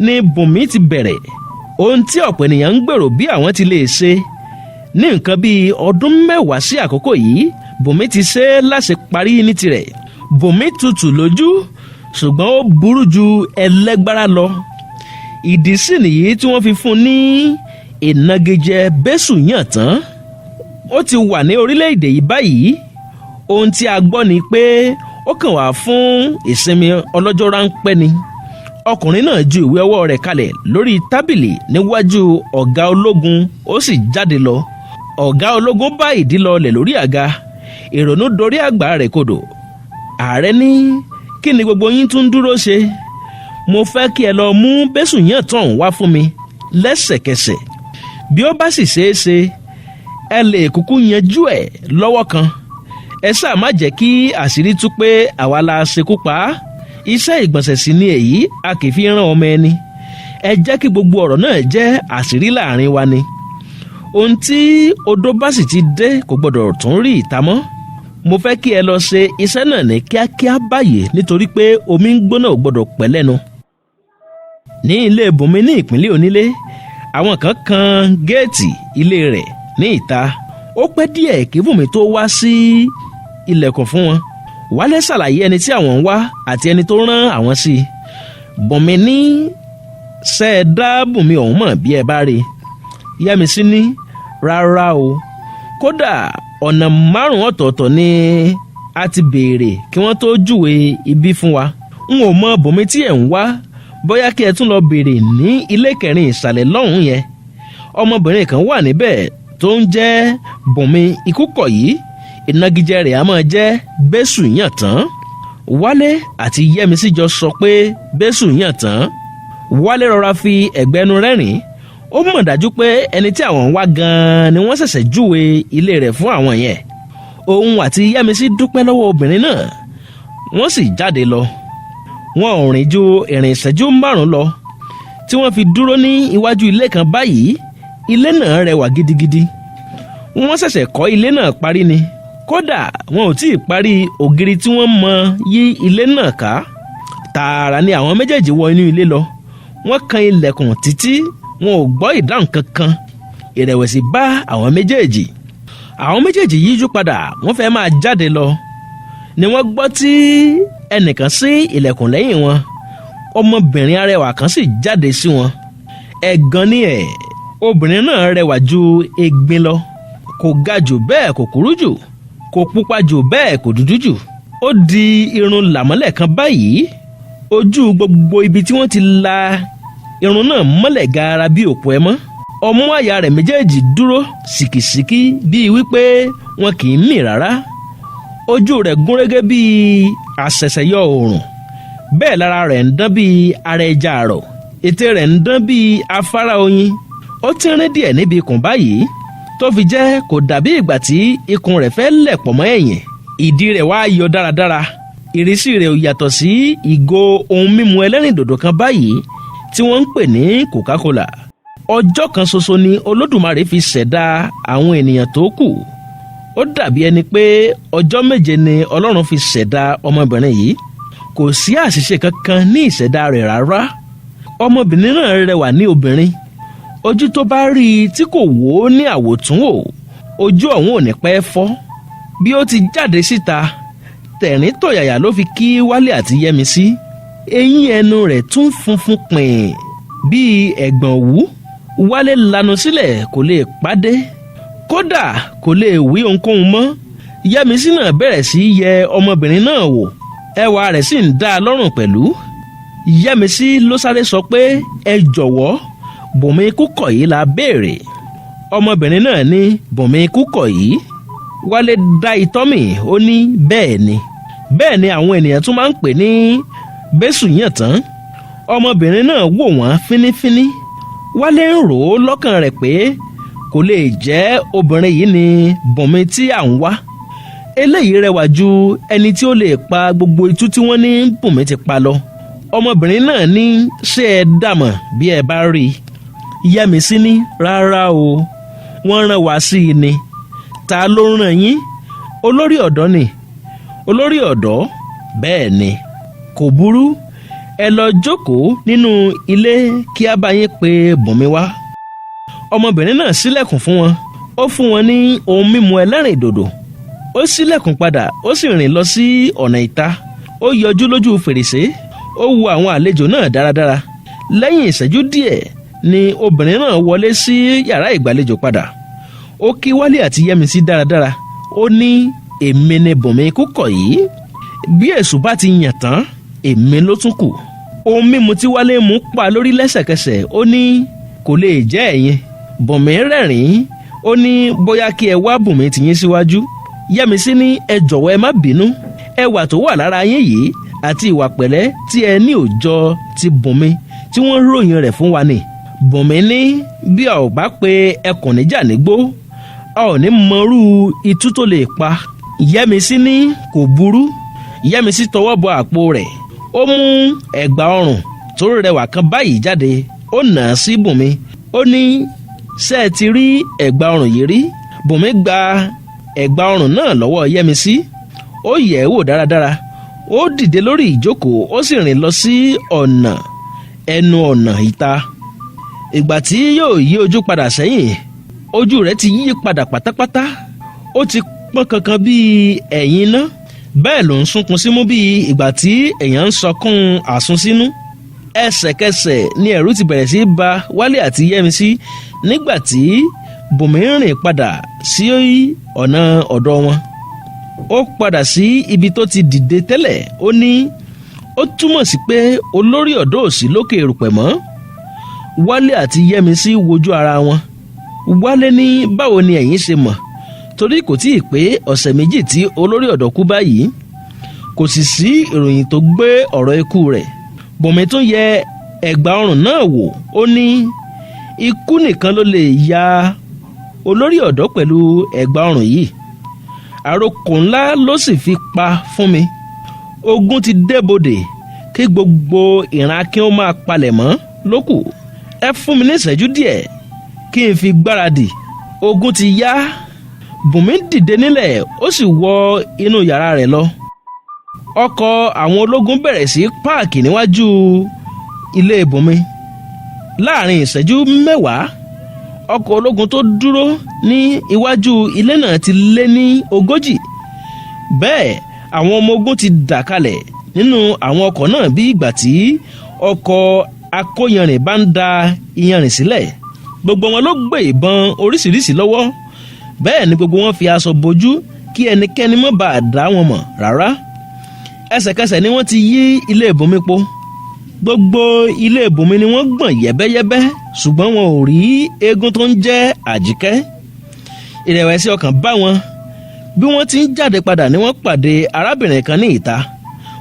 [SPEAKER 2] ni Bùnmi ti bẹ̀rẹ̀ ohun tí ọ̀pọ̀ ènìyàn ń gbèrò bí àwọn ti lè ṣe. Ní nǹkan bíi ọdún 10 sí àkókò yìí Bùnmi ti ṣe é láṣẹ parí ní tirẹ̀. Bùnmi tutù lójú ṣùgbọ́n ó burú ju ẹlẹ́gbára lọ. Ìdí sì nìyí tí wọ́n fi fún ní ìnagijẹ bẹ́sù yàn tán. Ó ti wà ní orílẹ̀-èdè yìí báyìí. Ohun tí a gbọ́ ni pé ó kàn wá fún ìsinmi ọlọ́jọ́ ráńpẹ́ ni. Ọkùnrin náà ju ìwé ọwọ́ rẹ̀ kalẹ̀ lórí tábìlì níwájú ọ̀gá ológun ó sì jáde lọ. Ọ̀gá ológun bá ìdí lọlẹ̀ lórí àga. Ìrònú dorí àgbà rẹ̀ kodò. Ààrẹ ní kí ni gbogbo yín tún dúró ṣe? Mo fẹ́ kí ẹ lọ mú bẹ́sù yàn tán wá fún mi lẹ́sẹ̀kẹsẹ̀. Bí ó bá sì ṣeé ṣe ẹ lè kúkú yanjú ẹ̀ lọ́wọ́ kan. Ẹ ṣáà má jẹ́ kí àṣírí tú pé àwa la ṣekú pa á. Iṣẹ́ ìgbọ̀nsẹ̀ sí ni èyí, a kì í fi rán ọmọ ẹni. Ẹ jẹ́ kí gbogbo ọ̀rọ̀ náà jẹ́ àṣírí láàrin wa ni. Ohun tí odó bá sì ti dé kò gbọdọ̀ tún rí ìta mọ́. Mo fẹ́ kí ẹ lọ ṣe iṣẹ́ náà ní kíákíá báyìí nítorí pé omi ń gbóná ò gbọdọ̀ pẹ́ lẹ́nu. Ní ilé Bùnmi ní ìpínlẹ̀ Onílé, àwọn kan kan géètì ilé rẹ̀ ní ìta. Ó pẹ́ díẹ̀ kí Bùnmi tó wá sí ilẹ̀kùn fún wọn. Wálé ṣàlàyé ẹni tí àwọn ń wá àti ẹni tó rán àwọn sí i. Bùnmi ní ṣe é dá Bùnmi ọ̀hún mọ̀ bí ẹ bá rí i. Yẹ́misí ní rárá o. Kódà ọ̀nà 5 ọ̀tọ̀ọ̀tọ̀ ni a ti béèrè kí wọ́n tó júwe ibi fún wa. N ò mọ Bùnmi tí ẹ̀ ń wá. Bóyá kí ẹ tún lọ béèrè ní ilé 4 ìsàlẹ̀ lọ́hùn-ún yẹn. Ọmọbìnrin kan wà níbẹ̀ tó ń jẹ́ Bùnmi Ikúkọ̀yí. Ìnagijẹ rẹ̀ á máa jẹ́ bẹ́sù yàn tán. Wálé àti Yẹ́misí jọ sọ pé bẹ́sù yàn tán. Wálé rọra fi ẹ̀gbẹ́nu rẹ́rìn-ín. Ó mọ̀ dájú pé ẹni tí àwọn ń wá gan-an ni wọ́n ṣẹ̀ṣẹ̀ júwe ilé rẹ̀ fún àwọn yẹn. Òun àti Yẹ́misí dúpẹ́ lọ́wọ́ obìnrin náà. Wọ́n sì jáde lọ. Wọn ò rìn ju ìrìn ìṣẹ́jú 5 lọ tí wọ́n fi dúró ní iwájú ilé kan báyìí. Ilé náà rẹwà gidigidi. Wọ́n ṣẹ̀ṣẹ̀ kọ́ ilé náà parí ni. Kódà wọn ò tí ì parí ògiri tí wọ́n mọ yí ilé náà ká. Tààrà ni àwọn méjèèjì wọ inú ilé lọ. Wọ́n kan ilẹ̀kùn títí wọn ò gbọ́ ìdáhùn kankan. Ìrẹ̀wẹ̀sì bá àwọn méjèèjì. Àwọn méjèèjì yíjú padà wọ́n fẹ́ máa jáde lọ ni wọ́n gbọ́ tí ẹnìkan ṣí ilẹ̀kùn lẹ́yìn wọn. Ọmọbìnrin arẹwà kan sì jáde sí wọn. Ẹ̀gàn ni ẹ̀. Obìnrin náà rẹwà ju egbin lọ. Kò ga jù bẹ́ẹ̀ kò kúrú jù. Kò pupa jù bẹ́ẹ̀ kò dúdú jù. Ó di irun làmọ́lẹ̀ kan báyìí. Ojú gbogbo ibi tí wọ́n ti la irun náà mọ́lẹ̀ gaara bí òpó ẹmọ́. Ọmú àyà rẹ̀ méjèèjì dúró sìkìsìkì bíi wípé wọn kì í mì rárá. Ojú rẹ̀ gúnrégé bíi àṣẹ̀ṣẹ̀yọ oòrùn. Bẹ́ẹ̀ lára rẹ̀ ń dán bíi ara ẹja àrọ̀. Ètè rẹ̀ ń dán bíi afárá oyin. Ó tínrín díẹ̀ níbi ikùn báyìí tó fi jẹ́ kò dàbí ìgbà tí ikùn rẹ̀ fẹ́ lẹ̀ pọ̀ mọ́ ẹ̀yìn. Ìdí rẹ̀ wá yọ dáradára. Ìrísí rẹ̀ ò yàtọ̀ sí ìgò ohun mímu ẹlẹ́rìndòdò kan báyìí tí wọ́n ń pè ní Coca-Cola. Ọjọ́ kan ṣoṣo ni Olódùmarè fi ṣẹ̀dá àwọn ènìyàn tó kù. Ó dàbí ẹni pé ọjọ́ 7 ni Ọlọ́run fi ṣẹ̀dá ọmọbìnrin yìí. Kò sí àṣìṣe kankan ní ìṣẹ̀dá rẹ̀ rárá. Ọmọbìnrin náà rẹwà ní obìnrin. Ojú tó bá rí i tí kò wò ó ní àwòtúnwò, ojú ọ̀hún ò ní pẹ́ fọ́. Bí ó ti jáde síta, tẹ̀rín tọ̀yàyà ló fi kí Wálé àti Yẹ́misí. Eyín ẹnu rẹ̀ tún funfun pìn bíi ẹ̀gbọ̀n òwú. Wálé lanu sílẹ̀ kò lè pàdé. Kódà kò lè wí ohunkóhun mọ́. Yẹ́misí náà bẹ̀rẹ̀ sí í yẹ ọmọbìnrin náà wò. Ẹwà rẹ̀ sì ń dá a lọ́rùn pẹ̀lú. Yẹ́misí ló sáré sọ pé ẹ jọ̀wọ́ Bùnmi Ikúkọ̀yí la béèrè. Ọmọbìnrin náà ní Bùnmi Ikúkọ̀yí. Wálé dá itọ́ mì ó ní bẹ́ẹ̀ ni. Bẹ́ẹ̀ ni àwọn ènìyàn tún máa ń pè ní bẹ́sù yàn tán. Ọmọbìnrin náà wò wọ́n fínífíní. Wálé ń rò ó lọ́kàn rẹ̀ pé kò lè jẹ́ obìnrin yìí ni Bùnmi tí à ń wá. Eléyìí rẹwà ju ẹni tí ó lè pa gbogbo itú tí wọ́n ní Bùnmi ti pa lọ. Ọmọbìnrin náà ní ṣé ẹ dàmọ̀ bí ẹ bá rí i. Yẹ́misí ní rárá o, wọ́n rán wá sí i ni. Ta ló rán yín? Olórí ọ̀dọ́ ni. Olórí ọ̀dọ́? Bẹ́ẹ̀ ni. Kò burú. ẹ lọ jókòó nínú ilé kí a bá yín pe Bùnmi wá. Ọmọbìnrin náà ṣílẹ̀kùn fún wọn, ó fún wọn ní ohun mímu ẹlẹ́rìndòdò, ó ṣílẹ̀kùn padà, ó sì rìn lọ sí ọ̀nà ìta. Ó yọjú lójú fèrèsé, ó wo àwọn àlejò náà dáradára. Lẹ́yìn ìṣẹ́jú díẹ̀ ni obìnrin náà wọlé sí yàrá ìgbàlejò padà. Ó kí Wálé àti Yẹ́misí dáradára. Ó ní èmi ni Bùnmi Kúkọ̀yí. Bí èṣù bá ti yàn tán, èmi ló tún kù. Ohun mímu tí Wálé mú pa lórí lẹ́sẹ̀kẹsẹ̀. Ó ní kò lè jẹ́ ẹ̀yin. Bùnmi rẹ́rìn-ín. Ó ní bóyá kí ẹ wá Bùnmi tìyín síwájú. Yẹ́misí ní ẹ jọ̀wọ́ ẹ má bínú. Ẹwà tó wà lára yín yìí àti ìwà pẹ̀lẹ́ tí ẹ ní òòjọ́ ti Bùnmi tí wọ́n ròyìn rẹ̀ fún wa ni. Bùnmi ní bí a ò bá pe ẹkùn níjà nígbó, a ò ní mọrú itú tó lè pa. Yẹ́misí ní kò burú. Yẹ́misí tọwọ́ bọ àpò rẹ̀, ó mú ẹ̀gbà ọrùn tó rẹwà kan báyìí jáde, ó nà á sí Bùnmi. Ó ní ṣé ẹ ti rí ẹ̀gbà ọrùn yìí rí? Bùnmi gba ẹ̀gbà ọrùn náà lọ́wọ́ Yẹ́misí, ó yẹ̀ ẹ́ wò dáradára. Ó dìde lórí ìjókòó, ó sì rìn lọ sí ẹnu ọ̀nà ìta. Ìgbà tí yóò yí ojú padà sẹ́yìn, ojú rẹ̀ ti yí padà pátápátá. Ó ti pọ́n kankan bíi ẹ̀yìn iná, bẹ́ẹ̀ ló ń sunkún símú bíi ìgbà tí èèyàn ń sọkún àsunsínú. Ẹsẹ̀kẹsẹ̀ ni ẹ̀rù ti bẹ̀rẹ̀ sí bà Wálé àti Yẹ́misí nígbà tí Bùnmi rìn padà sí ọ̀nà ọ̀dọ̀ wọn. Ó padà sí ibi tó ti dìde tẹ́lẹ̀. Ó ní ó túmọ̀ sí pé olórí ọ̀dọ́ ò sí lókè erùpẹ̀ mọ́. Wálé àti Yẹ́misí wojú ara wọn. Wálé ní báwo ni ẹ̀yin ṣe mọ̀? Torí kò tíì pé ọ̀sẹ̀ méjì tí olórí ọ̀dọ́ kú báyìí, kò sì sí ìròyìn tó gbé ọ̀rọ̀ ikú rẹ̀. Bùnmi tún yẹ ẹ̀gbà ọrùn náà wò. Ó ní ikú nìkan ló lè ya olórí ọ̀dọ́ pẹ̀lú ẹ̀gbà ọrùn yìí. Àròkò ńlá ló sì fi pa fún mi. Ogun ti débodè, kí gbogbo ìran akin ó máa palẹ̀ mọ́ lókù. Ẹ fún mi ní ìṣẹ́jú díẹ̀ kí n fi gbáradì. Ogun ti yá. Bùnmi dìde nílẹ̀, ó sì wọ inú yàrá rẹ̀ lọ. Ọkọ̀ àwọn ológun bẹ̀rẹ̀ sí páàkì níwájú ilé Bùnmi. Láàrin ìṣẹ́jú mẹ́wàá, ọkọ̀ ológun tó dúró ní iwájú ilé náà ti lé ní 40. Bẹ́ẹ̀ àwọn ọmọ ogun ti dà kalẹ̀ nínú àwọn ọkọ̀ náà bí ìgbà tí ọkọ̀ akóyanrìn bá ń da iyanrìn sílẹ̀. Gbogbo wọn ló gbé ìbọn oríṣiríṣi lọ́wọ́. Bẹ́ẹ̀ ni gbogbo wọn fi aṣọ bojú kí ẹnikẹ́ni má bàa dá wọn mọ̀ rárá. Ẹsẹ̀kẹsẹ̀ ni wọ́n ti yí ilé Bùnmi po. Gbogbo ilé Bùnmi ni wọ́n gbọ̀n yẹ́bẹ́yẹ́bẹ́, ṣùgbọ́n wọn ò rí eégún tó ń jẹ́ Àjíkẹ́. Ìrẹ̀wẹ̀sì ọkàn bá wọn. Bí wọ́n ti ń jáde padà ni wọ́n pàdé arábìnrin kan ní ìta.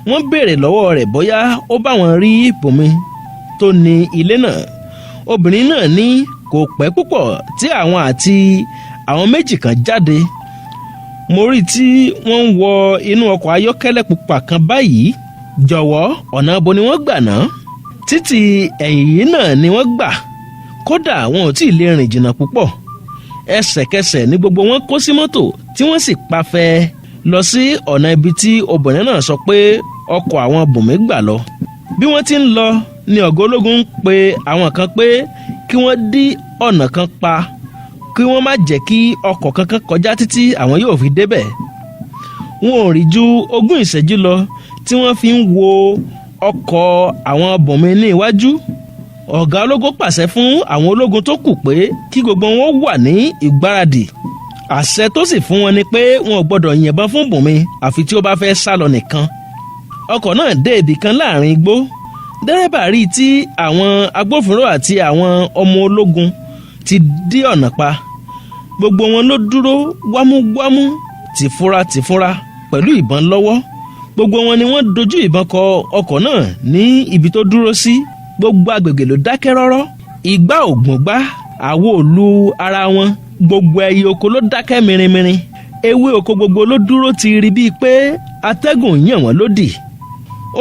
[SPEAKER 2] Wọ́n béèrè lọ́wọ́ rẹ̀ bóyá ó bá wọn rí Bùnmi tó ní ilé náà. Obìnrin náà ní kò pẹ́ púpọ̀ tí àwọn àti àwọn méjì kan jáde. Mo rí tí wọ́n ń wọ inú ọkọ̀ ayọ́kẹ́lẹ́ pupa kan báyìí. Jọ̀wọ́, ọ̀nà ibo ni wọ́n gbà náà? Títì ẹ̀yìn yìí náà ni wọ́n gbà. Kódà wọn ò tí ì lè rìn jìnnà púpọ̀. Ẹsẹ̀kẹsẹ̀ ni gbogbo wọn kó sí mọ́tò tí wọ́n sì pafẹ́ lọ sí ọ̀nà ibi tí obìnrin náà sọ pé ọkọ̀ àwọn Bùnmi gbà lọ. Bí wọ́n ti ń lọ ni ọ̀gá ológun ń pe àwọn kan pé kí wọ́n dí ọ̀nà kan pa, kí wọ́n má jẹ́ kí ọkọ̀ kankan kọjá títí àwọn yóò fi débẹ̀. Wọn ò rí ju 20 ìṣẹ́jú lọ tí wọ́n fi ń wo ọkọ̀ àwọn Bùnmi ní iwájú. Ọ̀gá ológun pàṣẹ fún àwọn ológun tó kù pé kí gbogbo wọn wà ní ìgbáradì. Àṣẹ tó sì fún wọn ni pé wọn ò gbọdọ̀ yìnbọn fún Bùnmi àfi tí ó bá fẹ́ sá lọ nìkan. Ọkọ̀ náà dé ibì kan láàrin igbó. Dẹ́rẹ́bà rí tí àwọn agbófinró àti àwọn ọmọ ológun ti dí ọ̀nà pa. Gbogbo wọn ló dúró wámúwámú tìfura pẹ̀lú ìbọn lọ́wọ́. Gbogbo wọn ni wọ́n dojú ìbọn kọ ọkọ̀ náà ní ibi tó dúró sí. Gbogbo agbègbè ló dákẹ́ rọ́rọ́. Igbá ògbóngbá, àwo òlu ara wọn. Gbogbo ẹyẹ oko ló dákẹ́ mìrìmìrì. Ewé oko gbogbo ló dúró ti rí bíi pé atẹ́gùn yàn wọ́n lódì.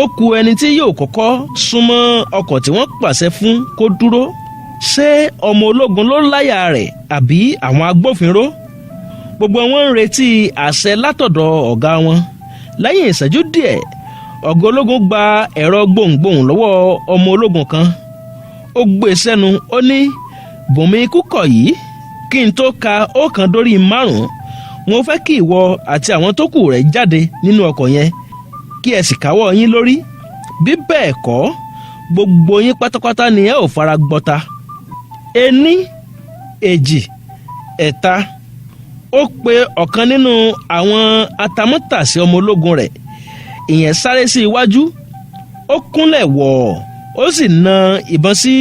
[SPEAKER 2] Ó kù ẹni tí yóò kọ́kọ́ súnmọ́ ọkọ̀ tí wọ́n pàṣẹ fún kó dúró. Ṣé ọmọ ológun ló láyà rẹ̀ àbí àwọn agbófinró? Gbogbo wọn ń retí àṣẹ látọ̀dọ̀ ọ̀gá wọn. Lẹ́yìn ìṣẹ́jú díẹ̀,
[SPEAKER 1] ọ̀gá ológun gba ẹ̀rọ gbohùngbohùn lọ́wọ́ ọmọ ológun kan ó gbé sẹ́nu ó ní Bùnmi Kúkọ̀yí kí n tó ka 1 dórí 5 mo fẹ́ kí ìwọ àti àwọn tó kù rẹ̀ jáde nínú ọkọ̀ yẹn kí ẹ sì káwọ́ yín lórí bí bẹ́ẹ̀ kọ́ gbogbo yín pátápátá ni ẹ ò fara gbọ́ta. 1 2 3 ó pe ọ̀kan nínú àwọn atamátàsé ọmọ ológun rẹ̀ ìyẹn sáré sí iwájú ó kúnlẹ̀ wọ̀ ó sì na ìbọn sí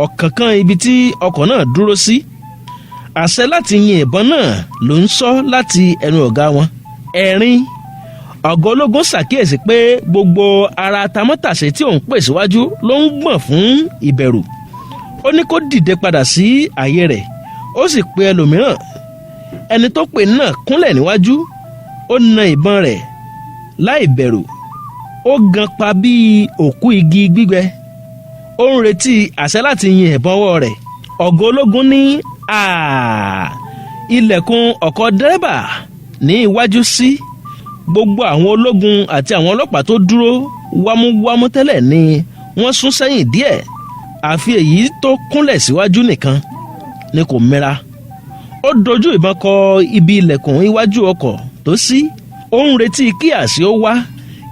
[SPEAKER 1] ọ̀kánkán ibi tí ọkọ̀ náà dúró sí. àṣẹ láti yin ìbọn náà ló ń sọ láti ẹnu ọ̀gá wọn. ẹ̀rín ọ̀gá ológun ṣàkíyèsí pé gbogbo ara atamátàsé tí òun pè síwájú ló ń gbọ̀n fún ìbẹ̀rù. ó ní kó dìde padà sí àyè rẹ̀ ó sì pe ẹlòmíràn. ẹni tó pè náà kúnlẹ̀ níwájú ó na ìbọn rẹ̀ láì bẹ̀rù ó gan pa bíi òkú igi gbígbẹ ó ń retí àṣẹ láti yin ìbọn ọwọ́ rẹ̀. ọ̀gá ológun ní ilẹ̀kùn ọkọ̀ dẹ́rẹ́bà ní iwájú sí. gbogbo àwọn ológun àti àwọn ọlọ́pàá tó dúró wámúwámú tẹ́lẹ̀ ni wọ́n sún sẹ́yìn díẹ̀ àfi èyí tó kúnlẹ̀ síwájú nìkan ni kò mira. ó dojú ìbọn kọ ibi ilẹ̀kùn iwájú ọkọ̀ tó ṣí ó ń retí kí àṣẹ ó wá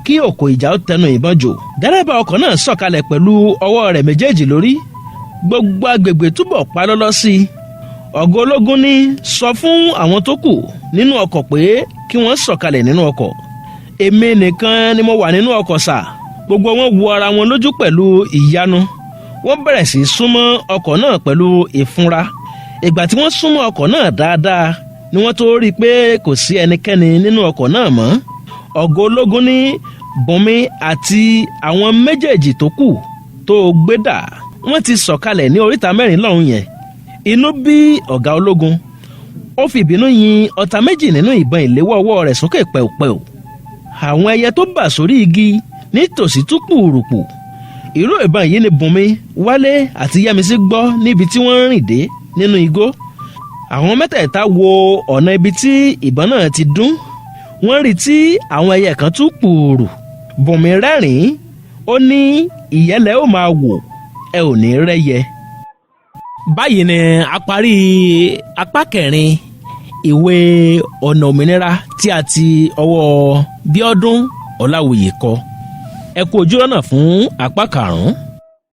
[SPEAKER 1] kí òkò ìjà ó tẹnu ìbọn jò. dẹ́rẹ́bà ọkọ̀ náà sọ̀kalẹ̀ pẹ̀lú ọwọ́ rẹ̀ méjèèjì lórí gbogbo agbègbè túbọ̀ pa lọ́lọ́ sí i. ọ̀gá ológun ní sọ fún àwọn tó kù nínú ọkọ̀ pé kí wọ́n sọ̀kalẹ̀ nínú ọkọ̀. èmi nìkan ni mo wà nínú ọkọ̀ sà. gbogbo wọn wo ara wọn lójú pẹ̀lú ìyanu wọ́n bẹ̀rẹ̀ sí súnmọ́ ọkọ̀ náà pẹ̀lú ìfúnra. ìgbà tí wọ́n súnmọ́ ọkọ̀ náà dáadáa ni wọ́n tó rí i pé kò sí ẹnikẹ́ni nínú ọkọ̀ náà mọ́. ọ̀gá ológun ní Bùnmi àti àwọn méjèèjì tó kù tó gbé dà wọ́n ti sọ̀kalẹ̀ ní oríta 4 lọ́hùn yẹn. inú bí ọ̀gá ológun ó fi ìbínú yin ọta 2 nínú ìbọn ìléwọ́ ọwọ́ rẹ̀ sókè pẹ̀ùpẹ̀ù. àwọn ẹyẹ tó bà sórí igi nítòsí tú pùrùpù. ìró ìbọn yìí ni Bùnmi, Wálé àti Yẹ́misí gbọ́ níbi tí wọ́n rìn dé nínú igbó. àwọn mẹ́tẹ̀ẹ̀ta wo ọ̀nà ibi tí ìbọn náà ti dún wọ́n rí tí àwọn ẹyẹ kan tú pùrù. Bùnmi rẹ́rìn-ín ó ní ìyẹ́lẹ̀ ó máa wò ẹ ò ní rẹ́yẹ.
[SPEAKER 2] báyìí ni a parí apá 4 ìwé ọ̀nà òmìnira tí a ti ọwọ́ Bíọ́dún Ọláwuyì kọ. ẹ kú ojú lọ́nà fún apá 5.